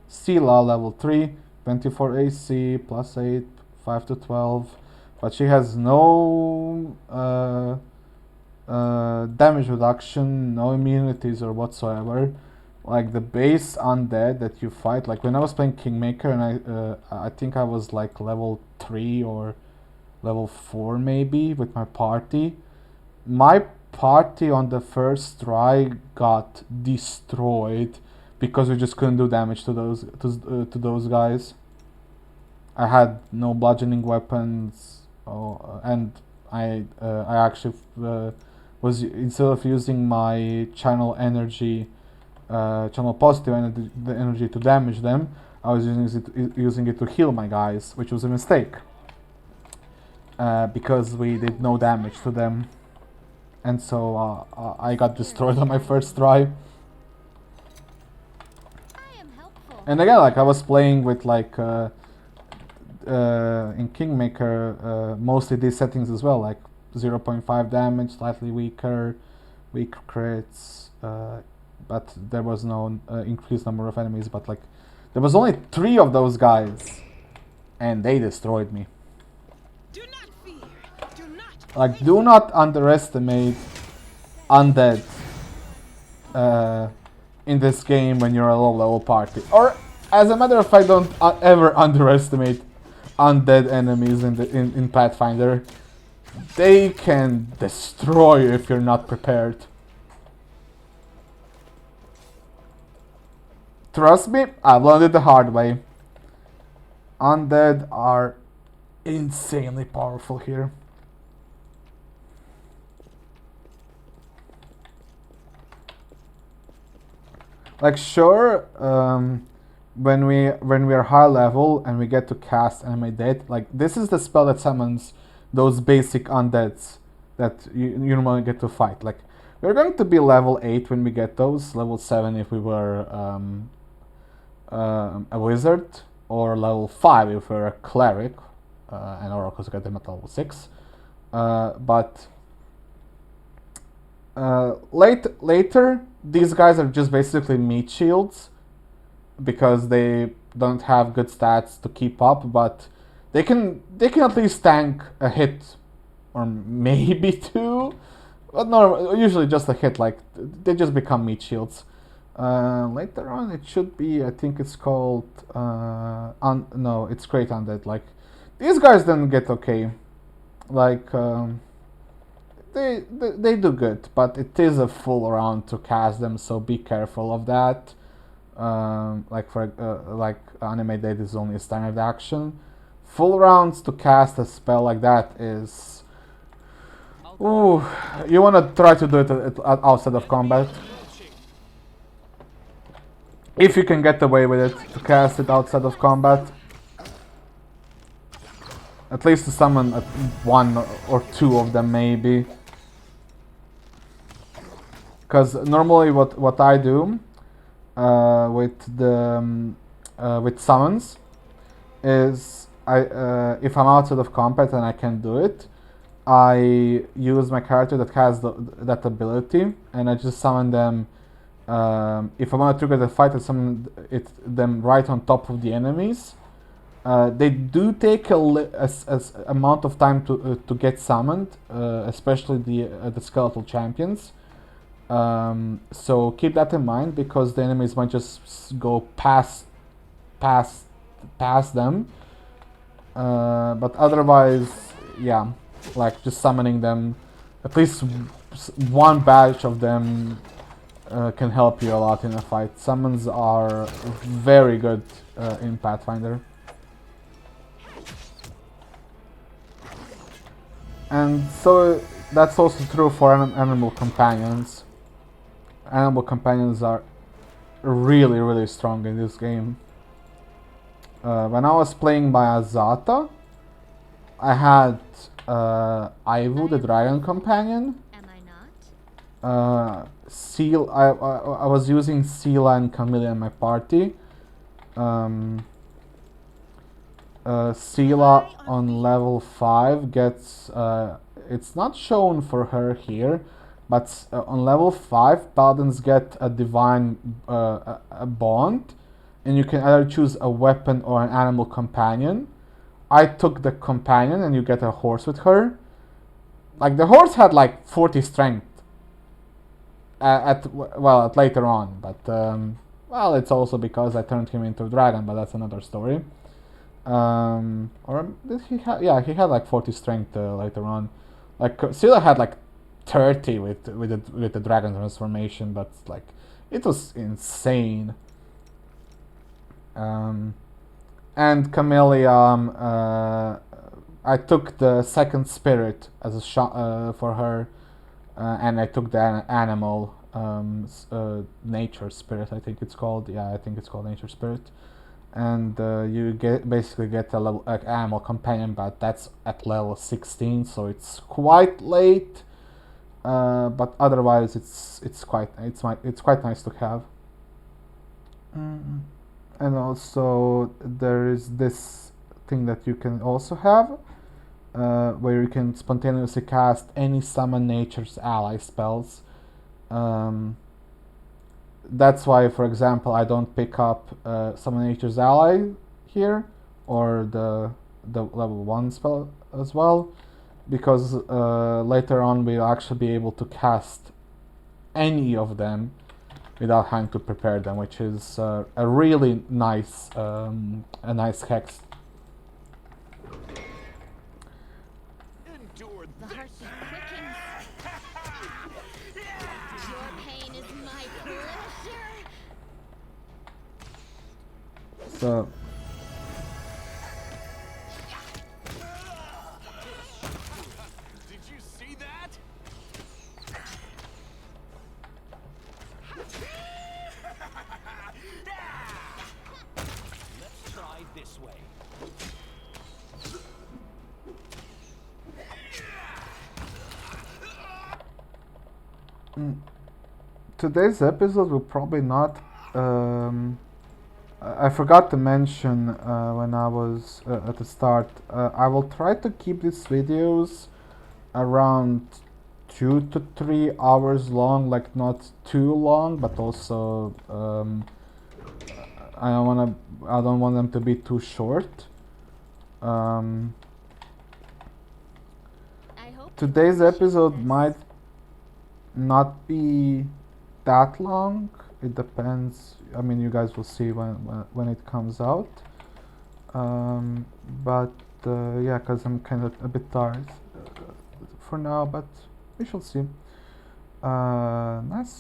Sila level 3, 24 AC, +8, 5 to 12, but she has no damage reduction, no immunities or whatsoever. Like the base undead that you fight, like when I was playing Kingmaker, and I think I was like level 3 or level 4 maybe with my party. My party on the first try got destroyed because we just couldn't do damage to those guys. I had no bludgeoning weapons, and I actually was, instead of using my channel energy, channel positive energy, the energy to damage them, I was using it to heal my guys, which was a mistake. Because we did no damage to them, and so I got destroyed on my first try. I am helpful. And again, like I was playing with like in Kingmaker, mostly these settings as well, like 0.5 damage, slightly weaker crits, but there was no increased number of enemies. But like there was only 3 of those guys, and they destroyed me. Do not fear. Do not. Like, do not underestimate undead in this game when you're a low level party. Or, as a matter of fact, don't ever underestimate undead enemies in Pathfinder. They can destroy you if you're not prepared. Trust me, I've learned it the hard way. Undead are insanely powerful here. Like sure, when we are high level and we get to cast Animate Dead, like this is the spell that summons those basic undeads that you normally get to fight. Like we're going to be level 8 when we get those, level 7 if we were a wizard, or level 5 if we're a cleric, and oracles get them at level 6. But later, these guys are just basically meat shields because they don't have good stats to keep up, but they can at least tank a hit or maybe 2, but no, usually just a hit. Like they just become meat shields. Later on, it should be, I think it's called no, it's Great Undead. Like these guys then get okay. Like they do good, but it is a full round to cast them, so be careful of that. Like for like Animate Dead is only a standard action. Full rounds to cast a spell like that is Ooh, you wanna try to do it outside of combat. If you can get away with it, to cast it outside of combat. At least to summon one or two of them, maybe. Because normally what I do with summons is if I'm outside of combat and I can do it, I use my character that has that ability, and I just summon them. If I want to trigger the fight, I summon them right on top of the enemies. They do take a amount of time to get summoned, especially the skeletal champions. So keep that in mind, because the enemies might just go past them. But otherwise, yeah, like just summoning them, at least one batch of them can help you a lot in a fight. Summons are very good in Pathfinder. And so that's also true for animal companions. Animal companions are really strong in this game. When I was playing by Azata, I had Ivu, the dragon companion. Am I not? I was using Sela and Camilla in my party. Sela on level 5 gets, it's not shown for her here, but on level 5 paladins get a divine a bond, and you can either choose a weapon or an animal companion. I took the companion, and you get a horse with her. Like, the horse had like 40 strength at later on, but well, it's also because I turned him into a dragon, but that's another story. Or did he have? Yeah, he had like 40 strength later on. Like Sela had like 30 with the dragon transformation, but like it was insane. And Camellia, I took the second spirit as a shot for her, and I took the animal nature spirit. I think it's called. Yeah, I think it's called nature spirit. And you basically get a level animal companion, but that's at level 16, so it's quite late. But otherwise, it's quite nice to have. And also there is this thing that you can also have, where you can spontaneously cast any summon nature's ally spells. That's why, for example, I don't pick up Summon Nature's Ally here, or the level 1 spell as well, because later on we'll actually be able to cast any of them without having to prepare them, which is a really nice hex. Endure The this. heartbeat quickens. Your pain is my pleasure. So Did you see that? Let's try this way. today's episode will probably not. I forgot to mention when I was at the start. I will try to keep these videos around 2 to 3 hours long, like not too long, but also I don't want them to be too short. I hope Today's episode might not be that long. It depends. I mean, you guys will see when it comes out. But yeah, because I'm kind of a bit tired for now, but we shall see. Nice.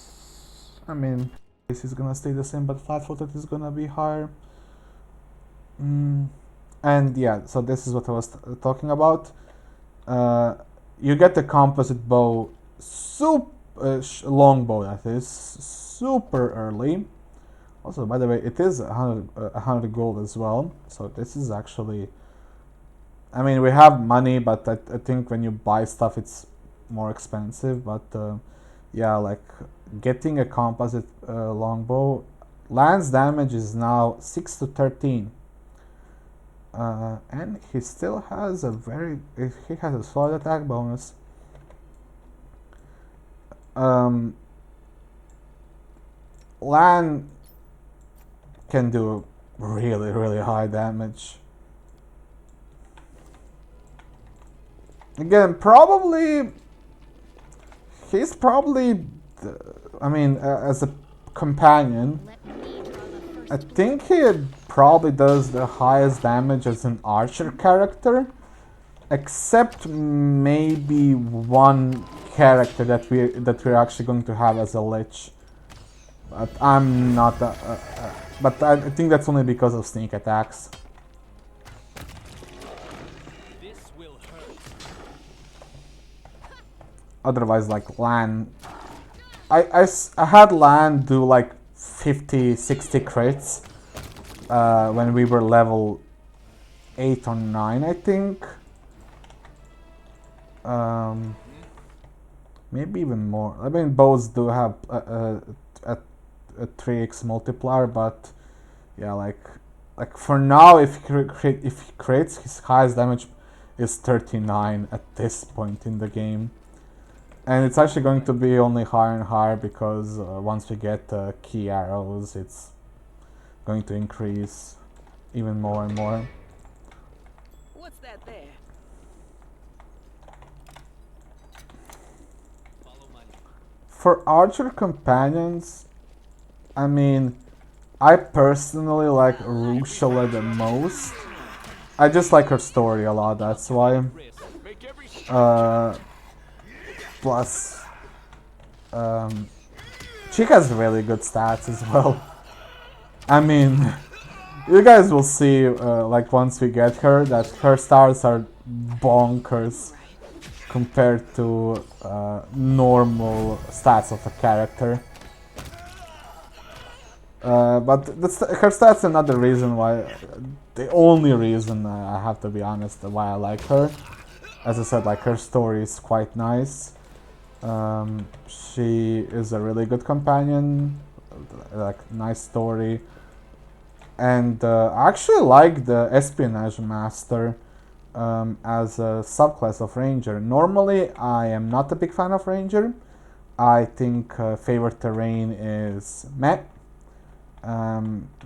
I mean, this is gonna stay the same, but flat footed is gonna be higher. And yeah, so this is what I was talking about. you get the composite bow, long bow that is, super early. Also, by the way, it is 100 gold as well. So this is actually, I mean, we have money, but I think when you buy stuff, it's more expensive. But yeah, like getting a composite longbow, lance damage is now 6 to 13. And he still has he has a solid attack bonus. Lan can do really, really high damage. Again, he's probably, I mean, as a companion, Let me draw the first I think he probably does the highest damage as an archer character, except maybe one character that we're actually going to have as a lich. But I'm not. But I think that's only because of sneak attacks. This will hurt. Otherwise, like Lan, I had Lan do like 50, 60 crits when we were level 8 or 9, I think. Maybe even more. I mean, both do have a 3x multiplier, but yeah, like for now, if he crits, his highest damage is 39 at this point in the game. And it's actually going to be only higher and higher because once we get key arrows, it's going to increase even more and more. What's that there? For archer companions, I mean, I personally like Rushala the most. I just like her story a lot, that's why. Make every Plus, she has really good stats as well. I mean, you guys will see, like once we get her, that her stars are bonkers compared to normal stats of a character. But her stats are another reason why, the only reason I have to be honest why I like her. As I said, like her story is quite nice. She is a really good companion, like nice story, and I actually like the espionage master as a subclass of ranger. Normally, I am not a big fan of ranger. I think favorite terrain is meh.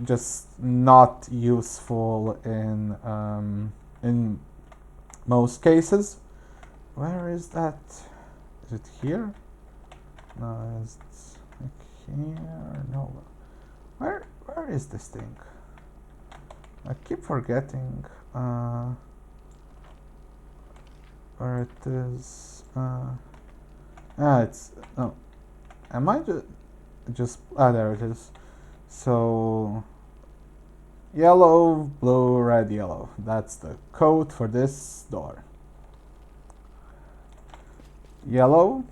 Just not useful in most cases. Where is that? Is it here? No, it's like here. No. Where is this thing? I keep forgetting where it is. It's no. Am I just there it is. So yellow, blue, red, yellow. That's the code for this door. Yellow,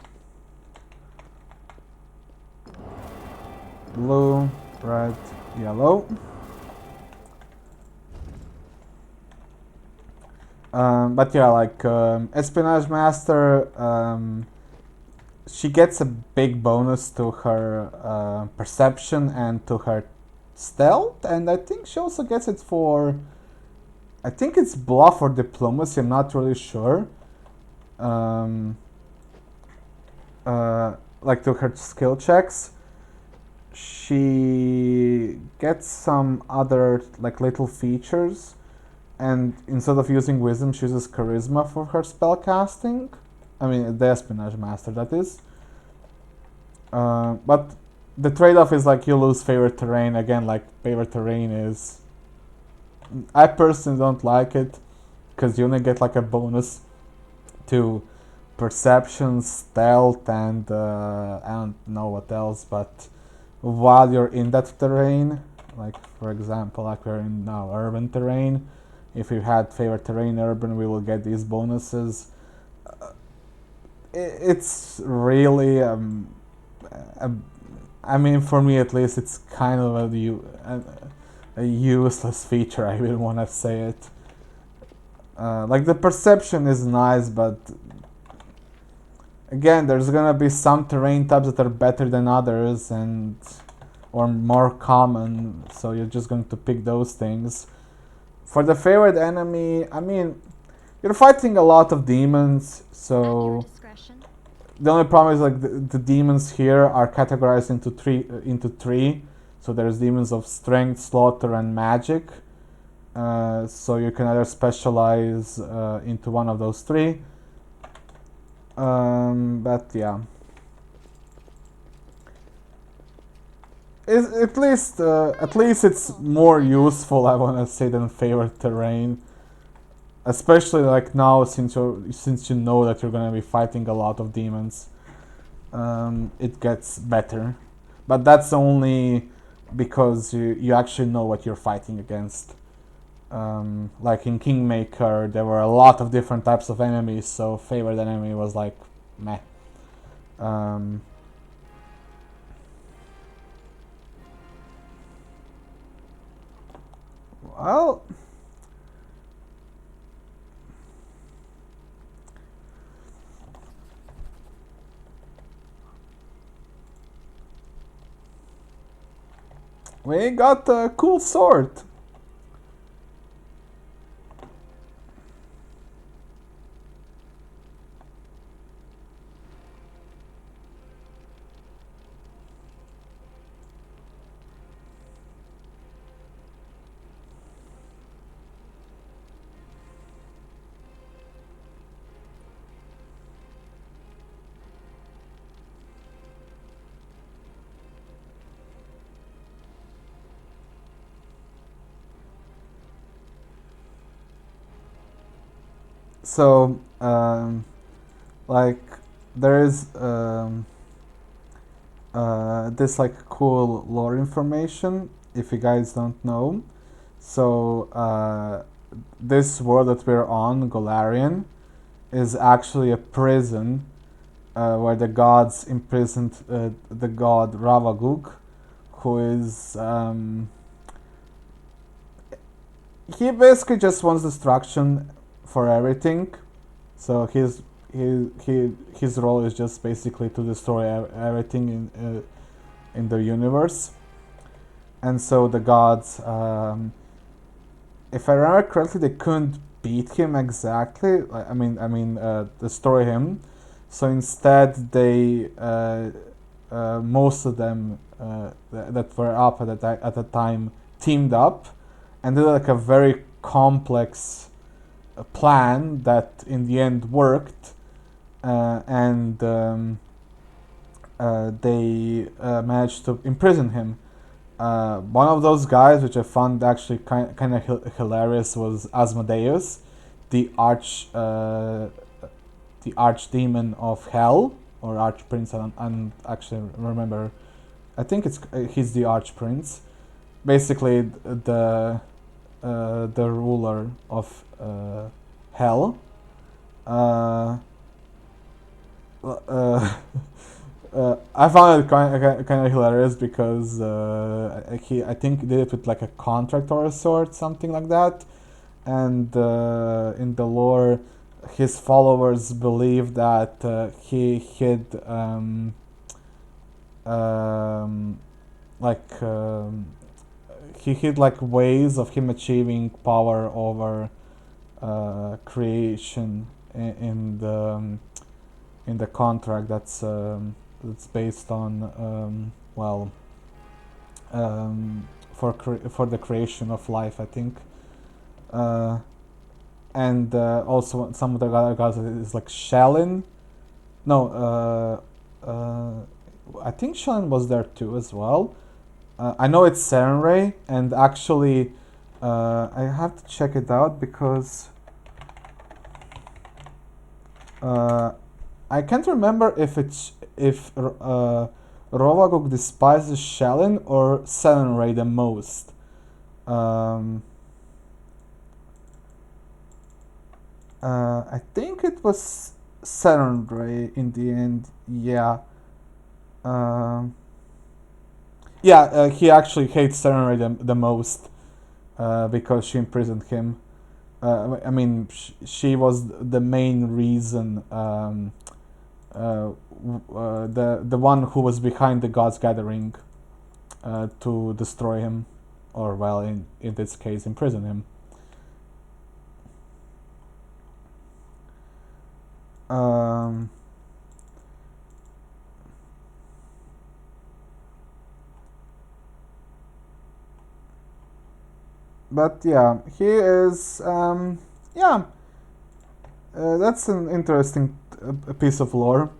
blue, red, yellow. But yeah, like espionage master, she gets a big bonus to her perception and to her stealth, and I think she also gets it for, I think it's bluff or diplomacy, I'm not really sure. Like to her skill checks, she gets some other like little features, and instead of using wisdom, she uses charisma for her spell casting. I mean, the espionage master, that is. But the trade-off is like you lose favorite terrain again. Like favorite terrain is, I personally don't like it because you only get like a bonus to perception, stealth, and I don't know what else. But while you're in that terrain, like for example, like we're in now urban terrain, if you had favorite terrain urban, we will get these bonuses. it's really a, I mean, for me at least, it's kind of a useless feature. I really want to say it. Like the perception is nice, but again, there's gonna be some terrain types that are better than others and or more common, so you're just going to pick those things. For the favorite enemy, I mean, you're fighting a lot of demons, At your so discretion. the only problem is like the demons here are categorized into three. So there's demons of strength, slaughter, and magic. So you can either specialize into one of those three. But yeah, at least it's more useful, I wanna say, than favorite terrain. Especially like now, since you know that you're gonna be fighting a lot of demons, it gets better. But that's only because you actually know what you're fighting against. Like in Kingmaker, there were a lot of different types of enemies, so favorite enemy was like meh. Well, we got a cool sword. So, like, there is this like cool lore information if you guys don't know. So, this world that we're on, Golarion, is actually a prison where the gods imprisoned the god Ravagug, who is he basically just wants destruction for everything. So his role is just basically to destroy everything in the universe. And so the gods, if I remember correctly, they couldn't beat him exactly. Destroy him. So instead, they most of them that were up at the time teamed up and did like a very complex plan that in the end worked, and they managed to imprison him. One of those guys, which I found actually kind of hilarious, was Asmodeus, the archdemon of hell, or archprince. I don't actually remember. I think he's the archprince. Basically, the ruler of hell. Uh, I found it kind of hilarious because I think he did it with like a contract or a sword, something like that, and in the lore, his followers believe that he hid like he hid like ways of him achieving power over creation in the contract that's based on for the creation of life, I think, and also some of the other gods is like Shalin. No, I think Shalin was there too as well. I know it's Serenray, and actually, I have to check it out because I can't remember if Rovagog despises Shalin or Serenray the most. I think it was Saturn in the end, yeah. Um, yeah, he actually hates Saturn the most because she imprisoned him. I mean, she was the main reason, the one who was behind the Gods Gathering to destroy him, or well, in this case, imprison him. Um, but yeah, he is. Yeah, that's an interesting piece of lore.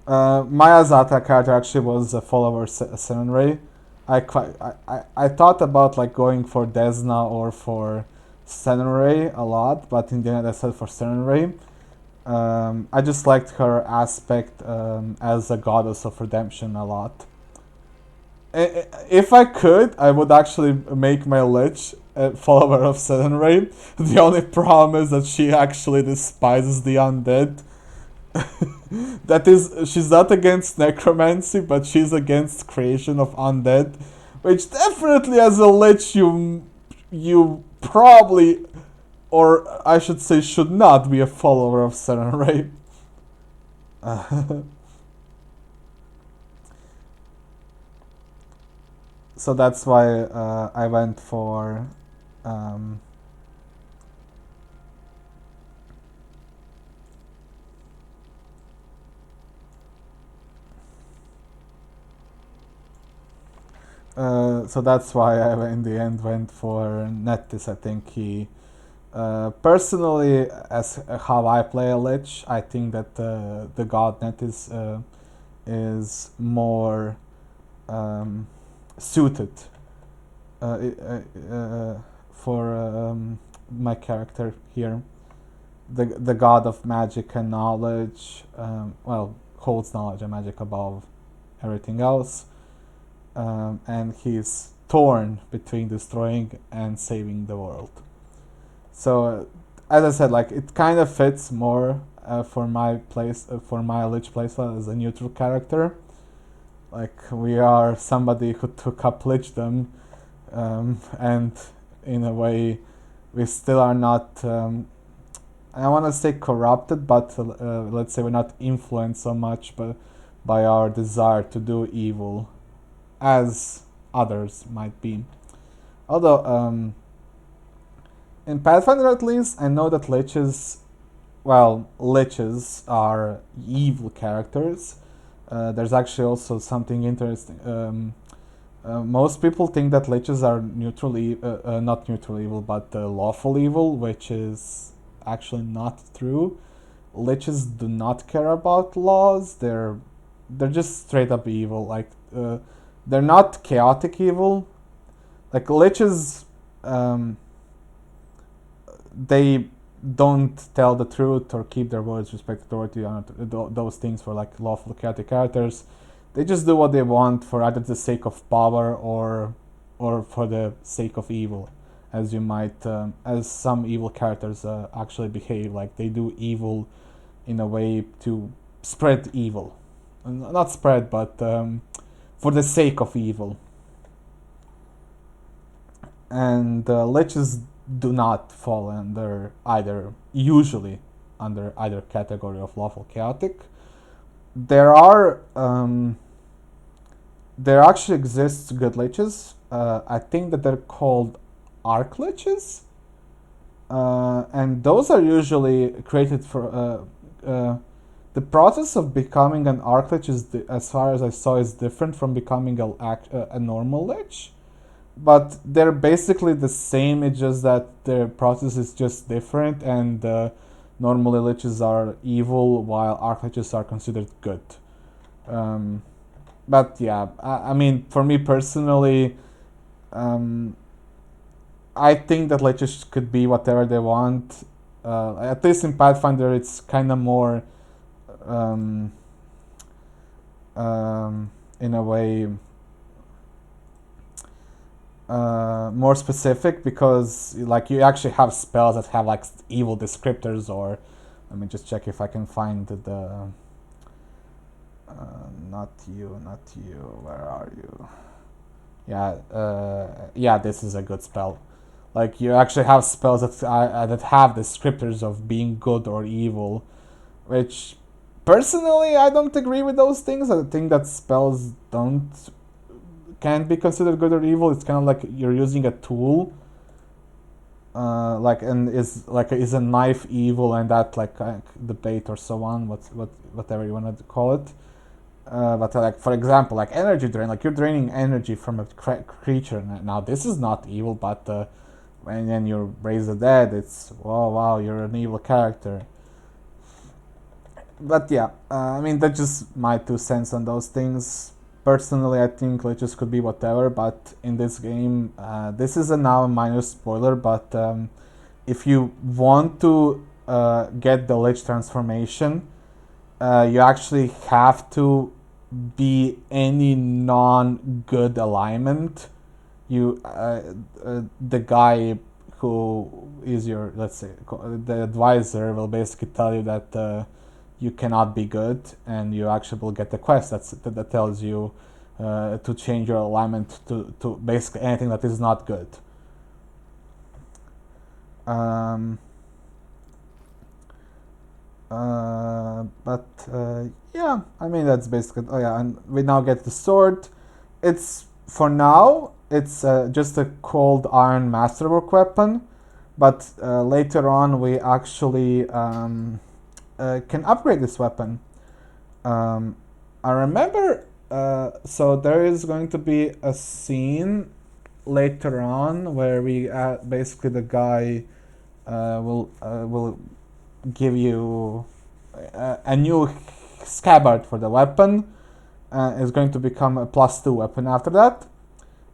Maya character actually was a follower Senrai. I thought about like going for Desna or for Senrai a lot, but in the end I said for Senrai. I just liked her aspect as a goddess of redemption a lot. If I could, I would actually make my Lich a follower of Senrai. The only problem is that she actually despises the undead. That is, she's not against necromancy, but she's against creation of undead, which definitely, as a lich, you probably, or I should say, should not be a follower of Serenray. So that's why I went for. Um, so that's why I in the end went for Nettis. I think he personally, as how I play a lich, I think that the god Nettis is more suited for my character here. The god of magic and knowledge, well, holds knowledge and magic above everything else, and he's torn between destroying and saving the world. So, as I said, like it kind of fits more for my for my Lich playstyle as a neutral character. Like we are somebody who took up Lichdom, and in a way, we still are not. I want to say corrupted, but let's say we're not influenced so much by our desire to do evil, as others might be. Although, in Pathfinder at least, I know that liches are evil characters. There's actually also something interesting. Most people think that liches are not neutral evil, but lawful evil, which is actually not true. Liches do not care about laws. They're just straight up evil. Like they're not chaotic evil. Like liches, they don't tell the truth or keep their words, respect authority, those things for like lawful chaotic characters. They just do what they want for either the sake of power or for the sake of evil, as you might as some evil characters actually behave. Like they do evil in a way to spread evil, not spread, but for the sake of evil. And liches do not fall under usually under either category of lawful chaotic. There are there actually exists good liches. I think that they're called arc liches, and those are usually created for. The process of becoming an arc lich is, as far as I saw, is different from becoming a normal lich, but they're basically the same. It's just that their process is just different, and normally liches are evil while arc liches are considered good. But yeah, I mean, for me personally, I think that liches could be whatever they want. At least in Pathfinder, it's kind of more, um, in a way, more specific, because like you actually have spells that have like evil descriptors, or let me just check if I can find the not you, where are you? Yeah, this is a good spell. Like you actually have spells that have descriptors of being good or evil, which personally I don't agree with those things. I think that spells can't be considered good or evil. It's kind of like you're using a tool. Is a knife evil, and that like debate or so on. Whatever you want to call it. But like for example, like energy drain, like you're draining energy from a creature. Now this is not evil, but when then you raise the dead, it's wow, you're an evil character. But yeah, I mean that's just my 2 cents on those things. Personally, I think liches could be whatever, but in this game, this is now a minor spoiler, but if you want to get the lich transformation, you actually have to be any non-good alignment. The guy who is your, let's say, the advisor will basically tell you that you cannot be good, and you actually will get a quest that tells you to change your alignment to basically anything that is not good. Yeah, I mean that's basically. Oh yeah, and we now get the sword. It's for now. It's just a cold iron masterwork weapon, but later on we actually can upgrade this weapon. I remember. So there is going to be a scene later on where we basically the guy will give you a new scabbard for the weapon. Is going to become a +2 weapon after that,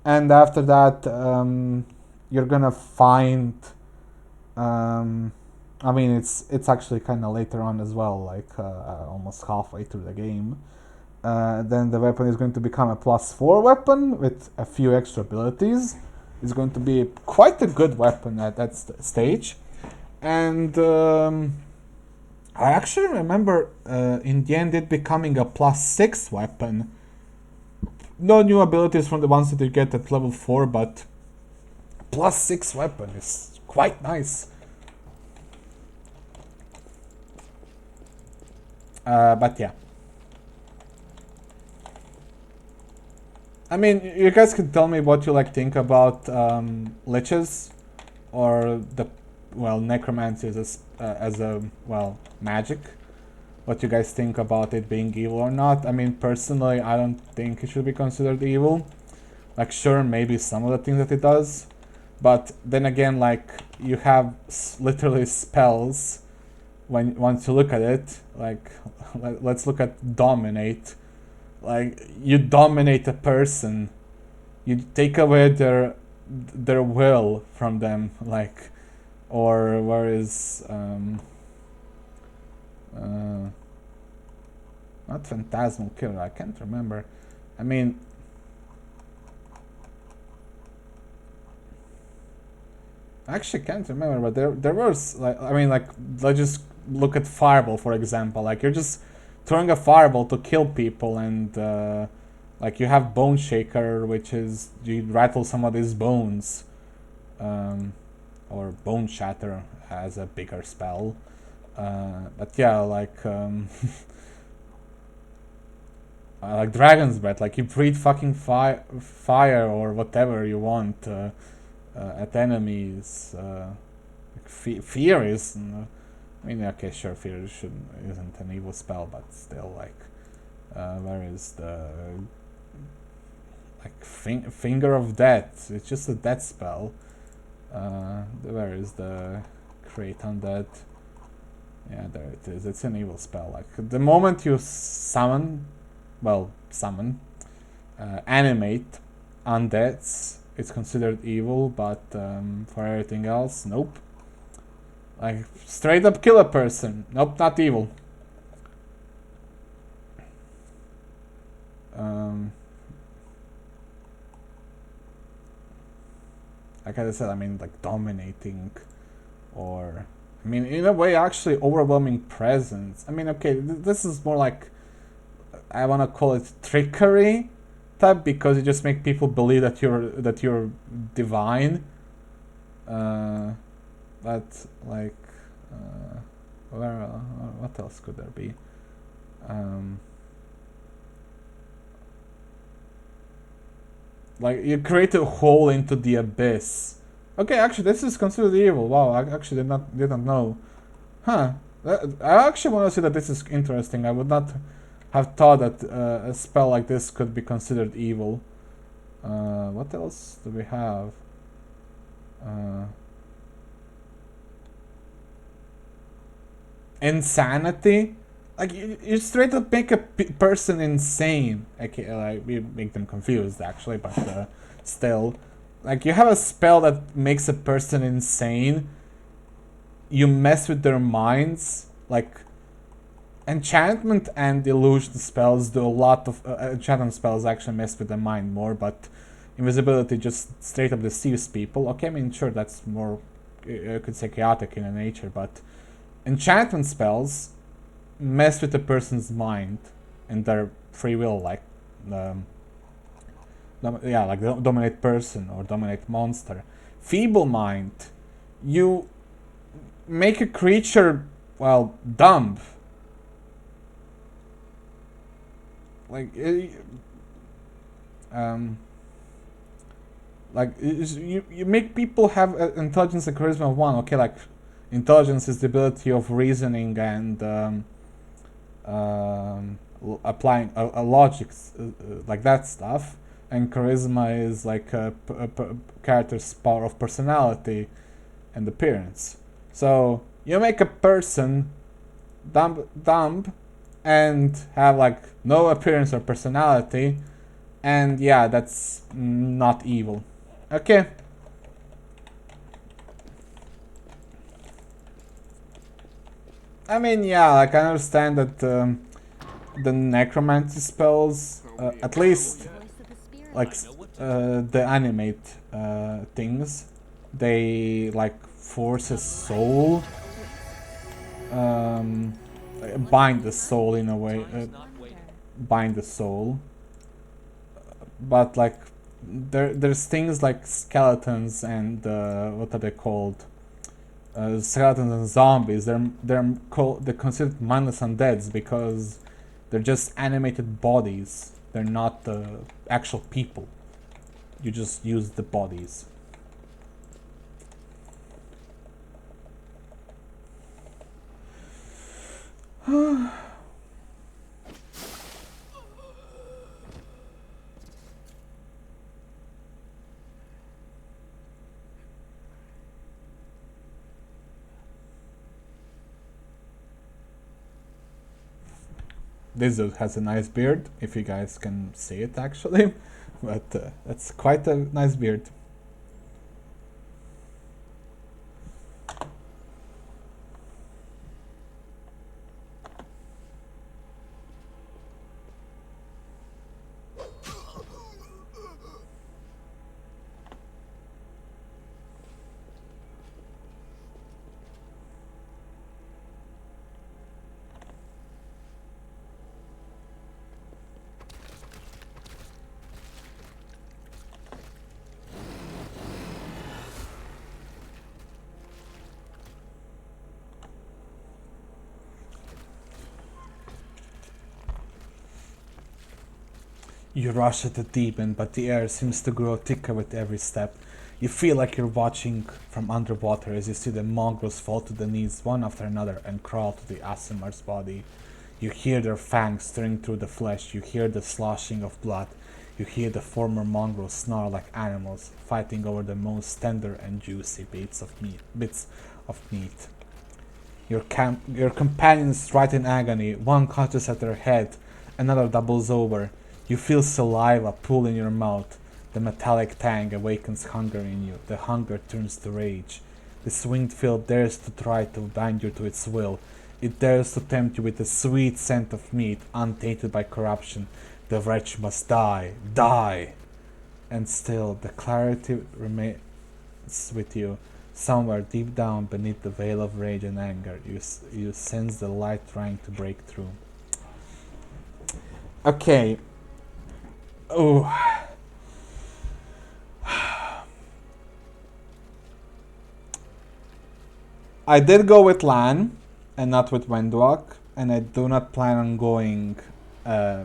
and after that you're gonna find. I mean, it's actually kind of later on as well, like almost halfway through the game. Then the weapon is going to become a +4 weapon with a few extra abilities. It's going to be quite a good weapon at that stage. And I actually remember in the end it becoming a +6 weapon. No new abilities from the ones that you get at level 4, but +6 weapon is quite nice. But yeah. I mean, you guys can tell me what you like think about liches or the necromancy as a magic. What you guys think about it being evil or not? I mean, personally, I don't think it should be considered evil. Like, sure, maybe some of the things that it does, but then again, like you have literally spells. Once you look at it, like let's look at dominate. Like you dominate a person, you take away their will from them, like, or where is not phantasmal killer, I can't remember. I mean, I actually can't remember, but there was like, I mean, like, let's just look at fireball for example. Like you're just throwing a fireball to kill people, and like you have bone shaker, which is you rattle somebody's bones, or bone shatter as a bigger spell. But yeah, like like dragon's breath, like you breathe fucking fire or whatever you want at enemies. Fear is. I mean, okay, sure, fear isn't an evil spell, but still, like, where is the like finger of death? It's just a death spell. Where is the create undead? Yeah, there it is. It's an evil spell. Like the moment you summon, animate undeads, it's considered evil. But for everything else, nope. Like, straight up kill a person. Nope, not evil. like I said, I mean like dominating, or I mean in a way actually overwhelming presence. I mean, okay, this is more like, I wanna call it trickery type, because you just make people believe that you're divine. But like, where what else could there be? Like you create a hole into the abyss. Okay, actually, this is considered evil. Wow, I actually didn't know. Huh. I actually want to say that this is interesting. I would not have thought that a spell like this could be considered evil. What else do we have? Insanity. Like you straight up make a person insane. Okay, like you make them confused actually, but still, like you have a spell that makes a person insane. You mess with their minds. Like enchantment and illusion spells do a lot of enchantment spells actually mess with the mind more, but invisibility just straight up deceives people. Okay, I mean sure that's more, you could say, chaotic in a nature, but enchantment spells mess with a person's mind and their free will, like like dominate person or dominate monster. Feeble mind, you make a creature, well, dumb. Like you make people have intelligence and charisma of 1. Okay, like intelligence is the ability of reasoning and applying a logic, like that stuff, and charisma is like a character's power of personality and appearance. So you make a person dumb and have like no appearance or personality, and yeah, that's not evil. Okay. I mean, yeah, like I understand that the necromancy spells, at least like the animate things, they like force a soul, bind the soul in a way, bind the soul. But like there's things like skeletons and what are they called? Skeletons and zombies. They're considered mindless undeads because they're just animated bodies. They're not actual people. You just use the bodies. This dude has a nice beard, if you guys can see it actually, but that's quite a nice beard. You rush at the deep end, but the air seems to grow thicker with every step. You feel like you're watching from underwater as you see the mongrels fall to the knees one after another and crawl to the Asimar's body. You hear their fangs stirring through the flesh, you hear the sloshing of blood, you hear the former mongrels snarl like animals, fighting over the most tender and juicy bits of meat. Your companions right in agony, one clutches at their head, another doubles over. You feel saliva pool in your mouth. The metallic tang awakens hunger in you. The hunger turns to rage. This winged field dares to try to bind you to its will. It dares to tempt you with the sweet scent of meat, untainted by corruption. The wretch must die. Die! And still, the clarity resonates with you. Somewhere deep down beneath the veil of rage and anger, you sense the light trying to break through. Okay. Oh. I did go with Lan and not with Wendwalk, and I do not plan on going. I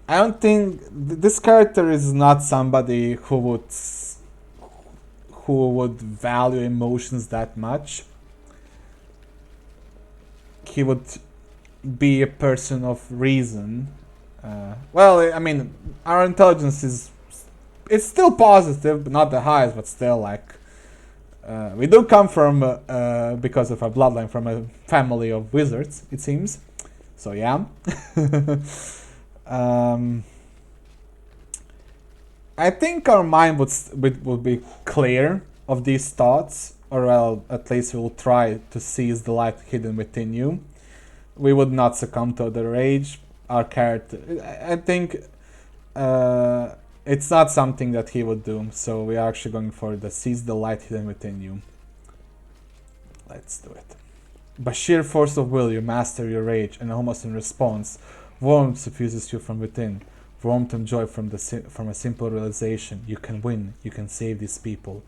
don't think this character is not somebody who would value emotions that much. He would be a person of reason. Well, I mean, our intelligence is it's still positive, but not the highest, but still like we do come from because of our bloodline from a family of wizards, it seems. So yeah. I think our mind would be clear of these thoughts, or well, at least we will try to seize the light hidden within you. We would not succumb to the rage. Our character, I think, it's not something that he would do. So we are actually going for the seize the light hidden within you. Let's do it. By sheer force of will, you master your rage, and almost in response, warmth suffuses you from within. Warmth and joy from a simple realization: you can win, you can save these people.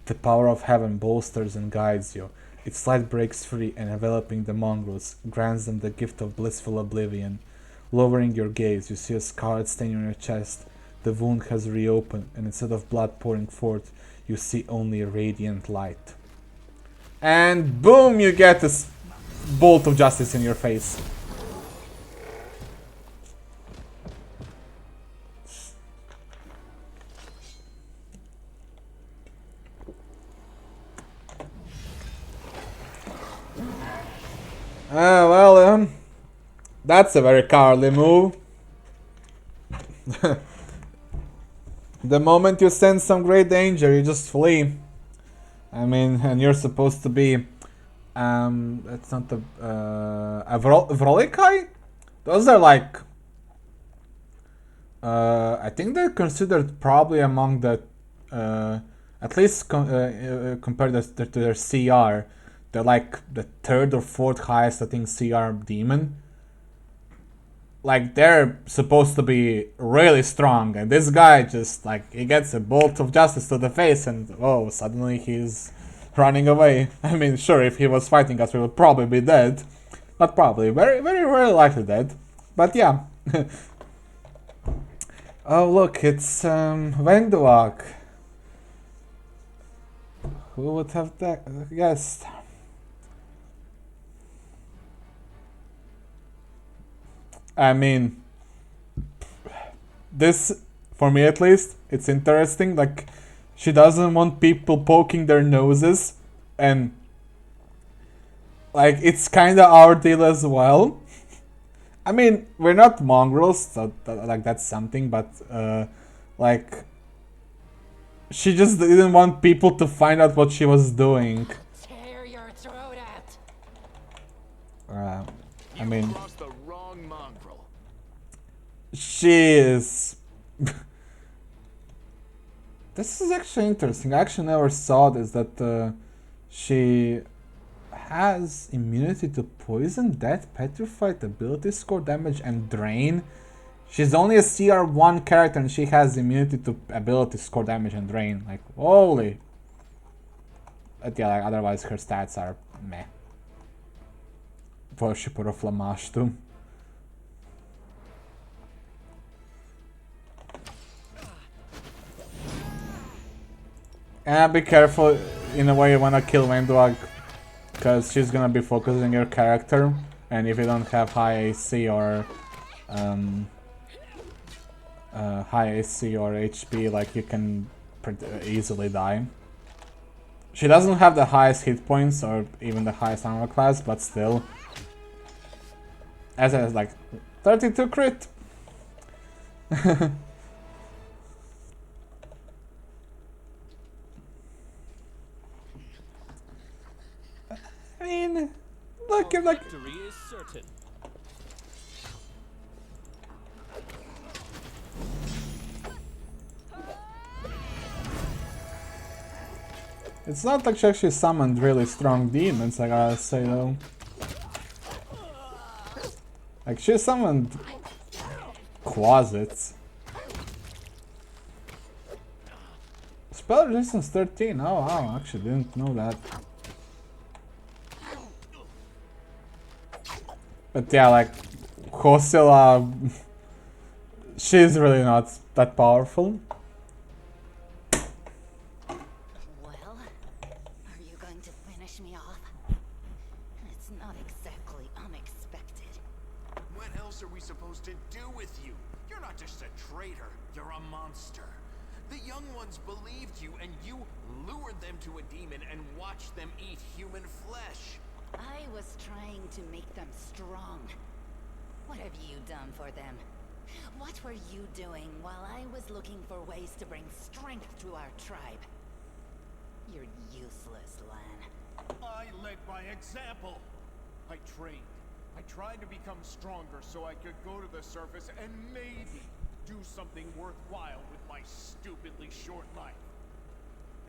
The power of heaven bolsters and guides you. Its light breaks free, and enveloping the mongrels, grants them the gift of blissful oblivion. Lowering your gaze, you see a scarlet stain on your chest. The wound has reopened, and instead of blood pouring forth, you see only a radiant light. And boom, you get this bolt of justice in your face. Well, that's a very cowardly move. The moment you sense some great danger, you just flee. I mean, and you're supposed to be, it's not the, Vrolikai? Those are like, I think they're considered probably among the, at least compared to their CR, they're like the third or fourth highest, I think, CR demon. Like, they're supposed to be really strong, and this guy just, like, he gets a bolt of justice to the face, and oh, suddenly he's running away. I mean, sure, if he was fighting us, we would probably be dead. Not probably, very, very, very likely dead. But yeah. Oh, look, it's, Venduak. Who would have guessed? I mean, this, for me at least, it's interesting. Like, she doesn't want people poking their noses, and like, it's kind of our deal as well. I mean, we're not mongrels, so like that's something, but like, she just didn't want people to find out what she was doing. Tear your throat out. I mean, crossed the wrong mongrel. she is. This is actually interesting. I actually never saw this, that she has immunity to poison, death, petrified, ability score, damage, and drain. She's only a CR1 character and she has immunity to ability score, damage, and drain. Like, holy. But yeah, like, otherwise her stats are meh. Worshipper of Lamash too. And be careful in a way you wanna kill Venduag, because she's gonna be focusing your character, and if you don't have high AC or HP, like, you can easily die. She doesn't have the highest hit points or even the highest armor class, but still. As I was like, 32 crit. I mean, look, Our like, victory is certain. It's not like she actually summoned really strong demons, I gotta say though. Like she summoned closets. Spell resistance 13. Oh wow, I actually didn't know that. But yeah, like Kosila, she's really not that powerful. Well, are you going to finish me off? It's not exactly unexpected. What else are we supposed to do with you? You're not just a traitor, you're a monster. The young ones believed you, and you lured them to a demon and watched them eat human flesh. I was trying to make them strong. What have you done for them? What were you doing while I was looking for ways to bring strength to our tribe? You're useless, Lan. I led by example. I trained. I tried to become stronger so I could go to the surface and maybe do something worthwhile with my stupidly short life.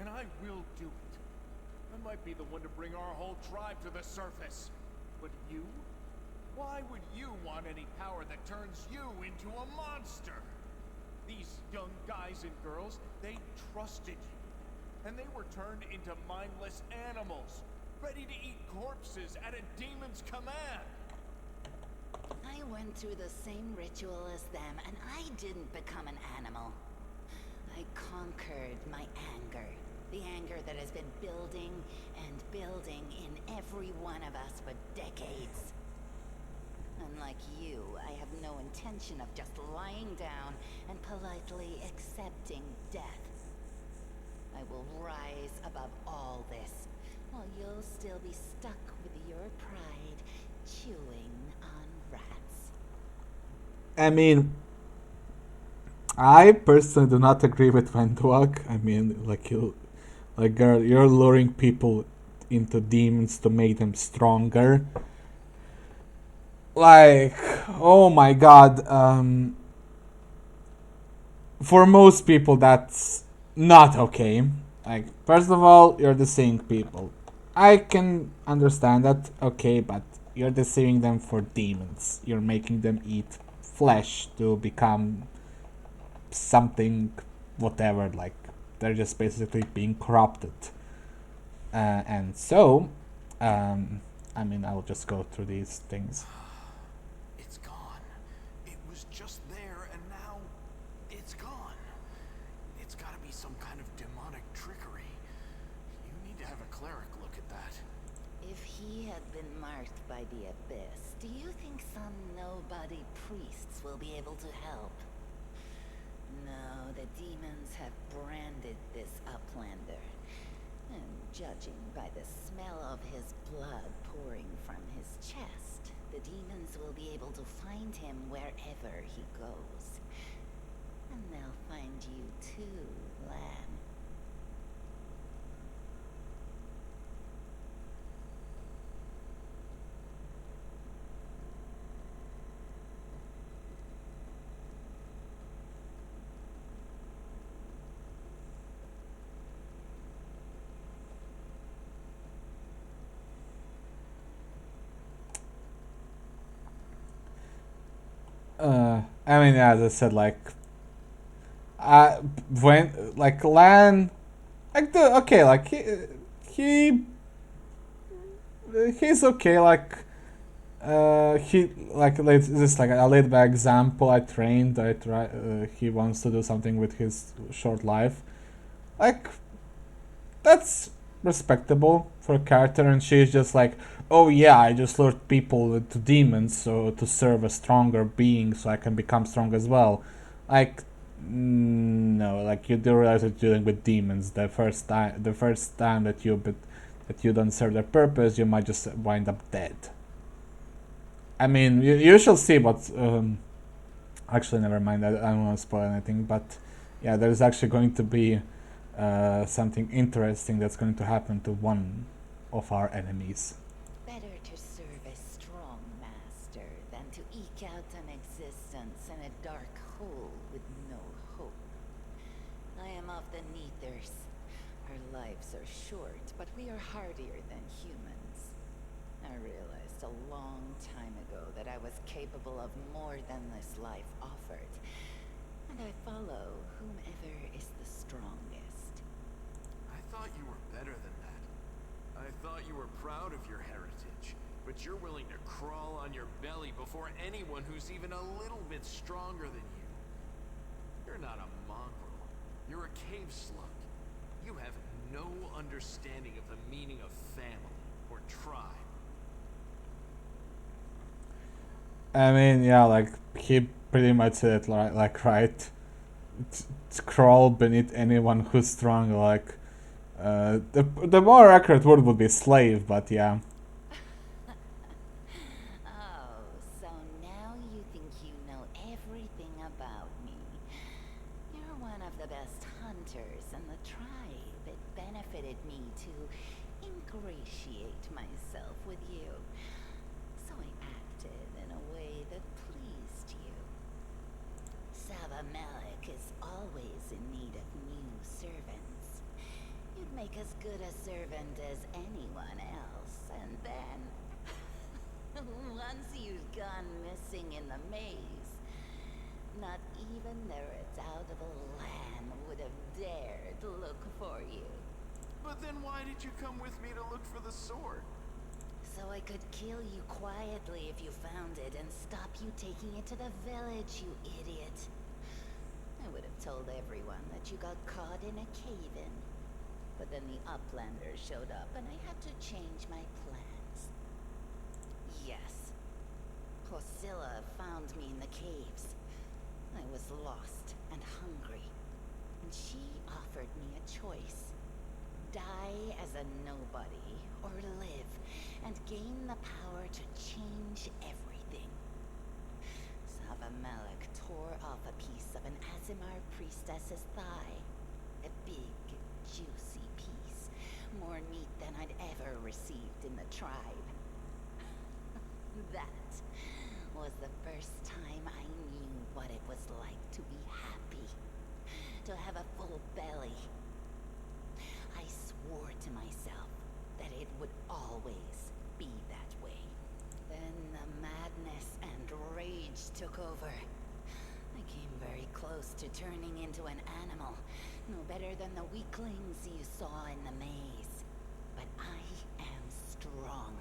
And I will do it. I might be the one to bring our whole tribe to the surface. But you? Why would you want any power that turns you into a monster? These young guys and girls, they trusted you. And they were turned into mindless animals, ready to eat corpses at a demon's command. I went through the same ritual as them, and I didn't become an animal. I conquered my anger. The anger that has been building and building in every one of us for decades. Unlike you, I have no intention of just lying down and politely accepting death. I will rise above all this, while you'll still be stuck with your pride, chewing on rats. I mean, I personally do not agree with Ventuak. I mean, like girl, you're luring people into demons to make them stronger. Like, oh my god, for most people that's not okay. Like, first of all, you're deceiving people. I can understand that, okay, but you're deceiving them for demons. You're making them eat flesh to become something, whatever, like, they're just basically being corrupted. And so, I mean, I'll just go through these things. It's gone. It was just there, and now it's gone. It's gotta be some kind of demonic trickery. You need to have a cleric look at that. If he had been marked by the abyss, do you think some nobody priests will be able to help? No, the demons have branded this uplander. And judging by the smell of his blood pouring from his chest, the demons will be able to find him wherever he goes. And they'll find you too, Lan. I mean, as I said, like, when, like, Lan, like, okay, like, he, he's okay, like, he, like, this, like, a laid back example. I trained, he wants to do something with his short life. Like, that's respectable for a character, and she's just like, oh yeah, I just lured people to demons so to serve a stronger being so I can become strong as well. Like, no, like, you do realize what you're doing with demons. The first time that you don't serve their purpose, you might just wind up dead. I mean, you shall see what. Actually, never mind. I don't want to spoil anything, but yeah, there's actually going to be something interesting that's going to happen to one of our enemies. Better to serve a strong master than to eke out an existence in a dark hole with no hope. I am of the Neathers. Her life lives are short, but we are hardier than humans. I realized a long time ago that I was capable of more than this life offered. And I follow whomever is the strongest. I thought you were better than that. I thought you were proud of your heritage, but you're willing to crawl on your belly before anyone who's even a little bit stronger than you. You're not a mongrel. You're a cave slug. You have no understanding of the meaning of family or tribe. I mean, yeah, like, he pretty much said it like right. To crawl beneath anyone who's strong, like, the more accurate word would be slave, but yeah. Oh, so now you think you know everything about me. You're one of the best hunters in the tribe. It benefited me to ingratiate myself with you. So I acted in a way that pleased you. Savamelek is always in need of new servants. You'd make as good a servant as anyone else, and then... once you'd gone missing in the maze, not even the redoubtable Lan would have dared look for you. But then why did you come with me to look for the sword? So I could kill you quietly if you found it and stop you taking it to the village, you idiot. I would have told everyone that you got caught in a cave-in. But then the Uplanders showed up and I had to change my plans. Yes. Hosilla found me in the caves. I was lost and hungry. And she offered me a choice. Die as a nobody, or live, and gain the power to change everything. Savamelek tore off a piece of an Azimar priestess's thigh. A big, juicy piece. More meat than I'd ever received in the tribe. That was the first time I knew what it was like to be happy. To have a full belly. I swore to myself that it would always be that way. Then the madness and rage took over. I came very close to turning into an animal, no better than the weaklings you saw in the maze. But I am strong.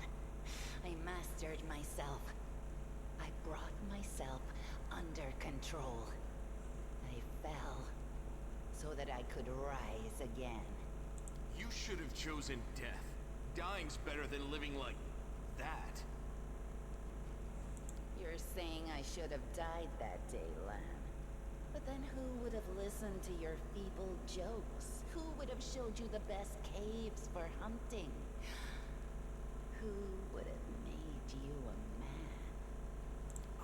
I mastered myself. I brought myself under control. I fell so that I could rise again. You should have chosen death. Dying's better than living like that. You're saying I should have died that day, Lan. But then who would have listened to your feeble jokes? Who would have showed you the best caves for hunting? Who would have made you a man?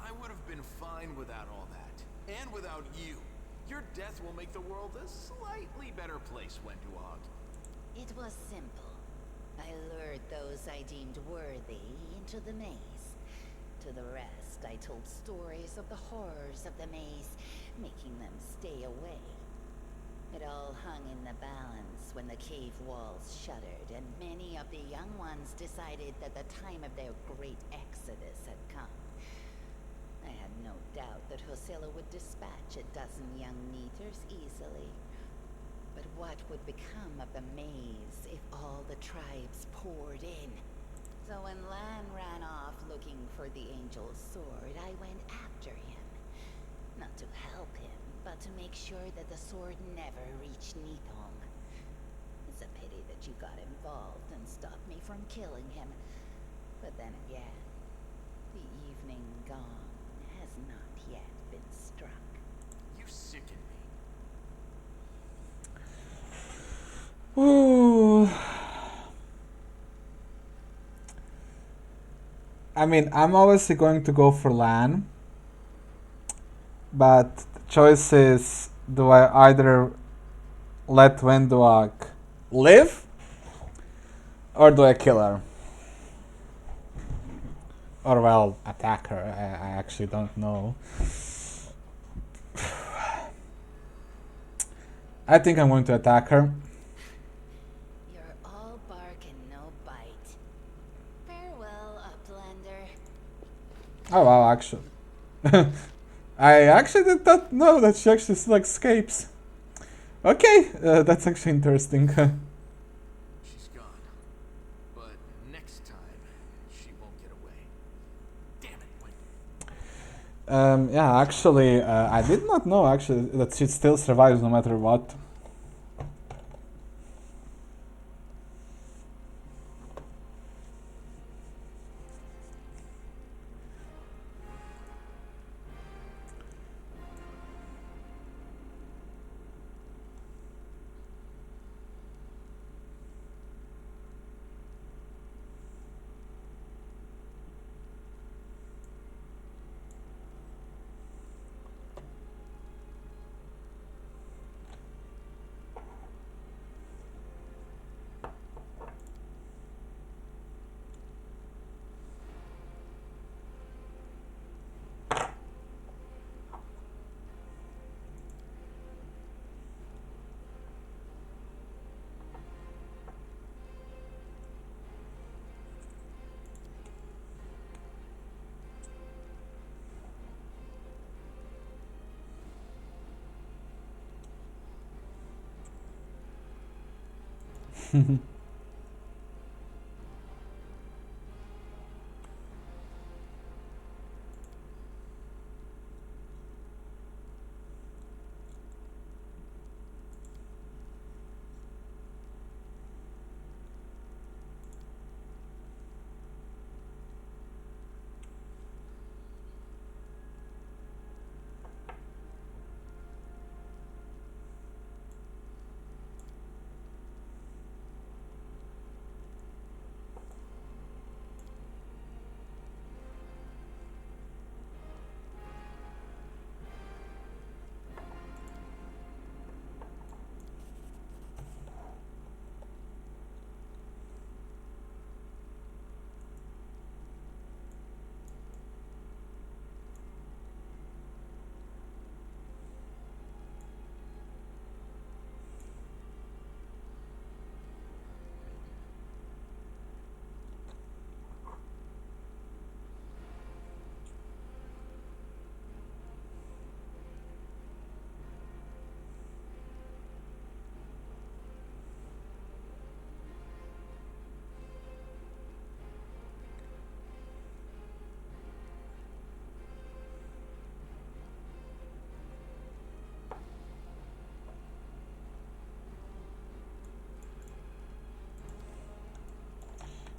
I would have been fine without all that. And without you. Your death will make the world a slightly better place, Wenduog. It was simple. I lured those I deemed worthy into the maze. To the rest, I told stories of the horrors of the maze, making them stay away. It all hung in the balance when the cave walls shuttered, and many of the young ones decided that the time of their great exodus had come. I had no doubt that Hosilla would dispatch a dozen young Neethers easily. But what would become of the maze if all the tribes poured in? So when Lan ran off looking for the Angel's sword, I went after him. Not to help him, but to make sure that the sword never reached Neethong. It's a pity that you got involved and stopped me from killing him. But then again, the evening gong has not yet been struck. You sicken me. Ooh. I mean, I'm obviously going to go for Lan, but the choice is, do I either let Wenduak live, or do I kill her? Or, well, attack her. I actually don't know. I think I'm going to attack her. Oh wow, actually. I actually did not know that she actually still escapes. Okay, that's actually interesting. She's gone. But next time, she won't get away. Damn it, Wendy. Yeah, actually, I did not know actually that she still survives no matter what.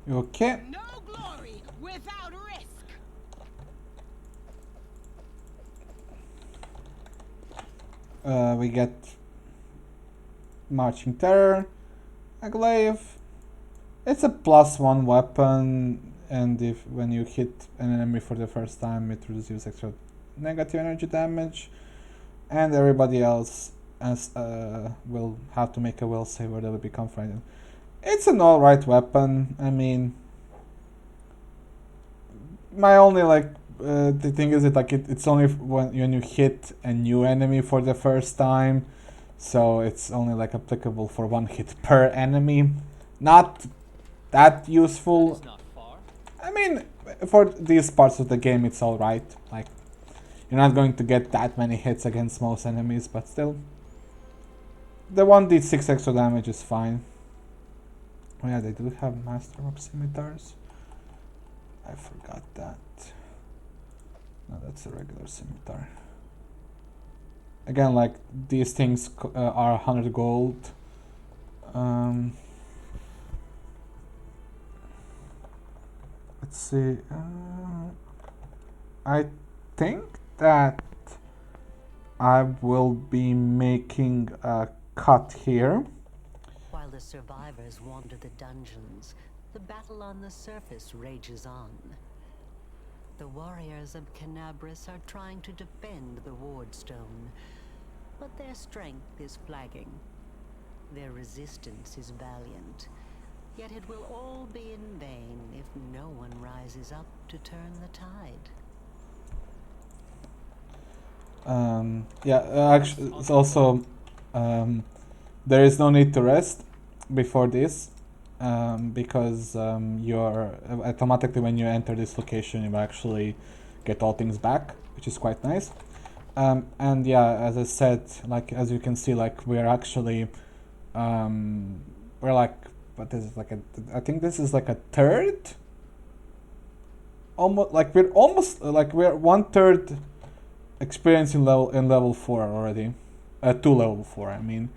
Okay. No glory without risk. We get Marching Terror, a glaive. It's a +1 weapon, and if when you hit an enemy for the first time, it reduces extra negative energy damage, and everybody else will have to make a will save or they will become frightened. It's an alright weapon. I mean, my only the thing is that it's only when you hit a new enemy for the first time, so it's only applicable for one hit per enemy. Not that useful. That is not far. I mean, for these parts of the game, it's alright. Like, you're not going to get that many hits against most enemies, but still. The 1d6 extra damage is fine. Oh yeah, they do have Master of Scimitars. I forgot that. No, that's a regular scimitar. Again, these things are 100 gold. Let's see. I think that I will be making a cut here. While the survivors wander the dungeons, the battle on the surface rages on. The warriors of Canabris are trying to defend the Wardstone, but their strength is flagging. Their resistance is valiant, yet it will all be in vain if no one rises up to turn the tide. Actually, it's also there is no need to rest before this, because you're automatically when you enter this location, you actually get all things back, which is quite nice. And yeah, as I said, like as you can see, like we're actually we're like, what is it, like I think this is like a third, almost like we're almost like we're 1/3 experience in level 4 already, to level 4 I mean.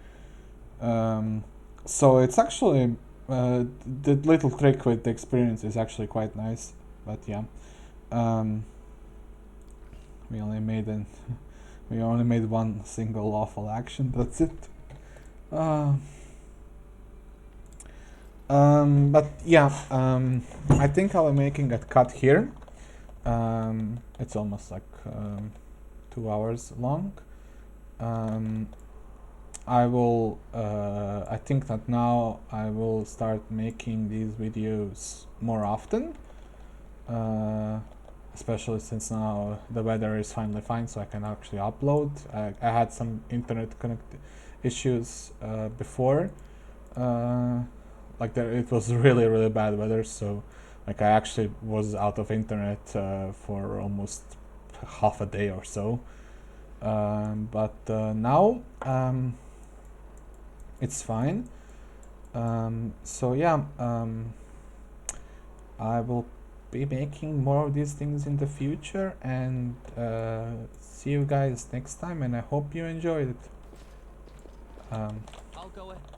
So it's actually the little trick with the experience is actually quite nice. But yeah, we only made we only made one single lawful action. That's it. But yeah, I think I'll be making a cut here. It's almost like 2 hours long. I will, I think that now I will start making these videos more often, especially since now the weather is finally fine, so I can actually upload. I had some internet issues before, like it was really bad weather, so like I actually was out of internet for almost half a day or so. But now it's fine. So yeah, I will be making more of these things in the future, and see you guys next time, and I hope you enjoyed it. I'll go ahead.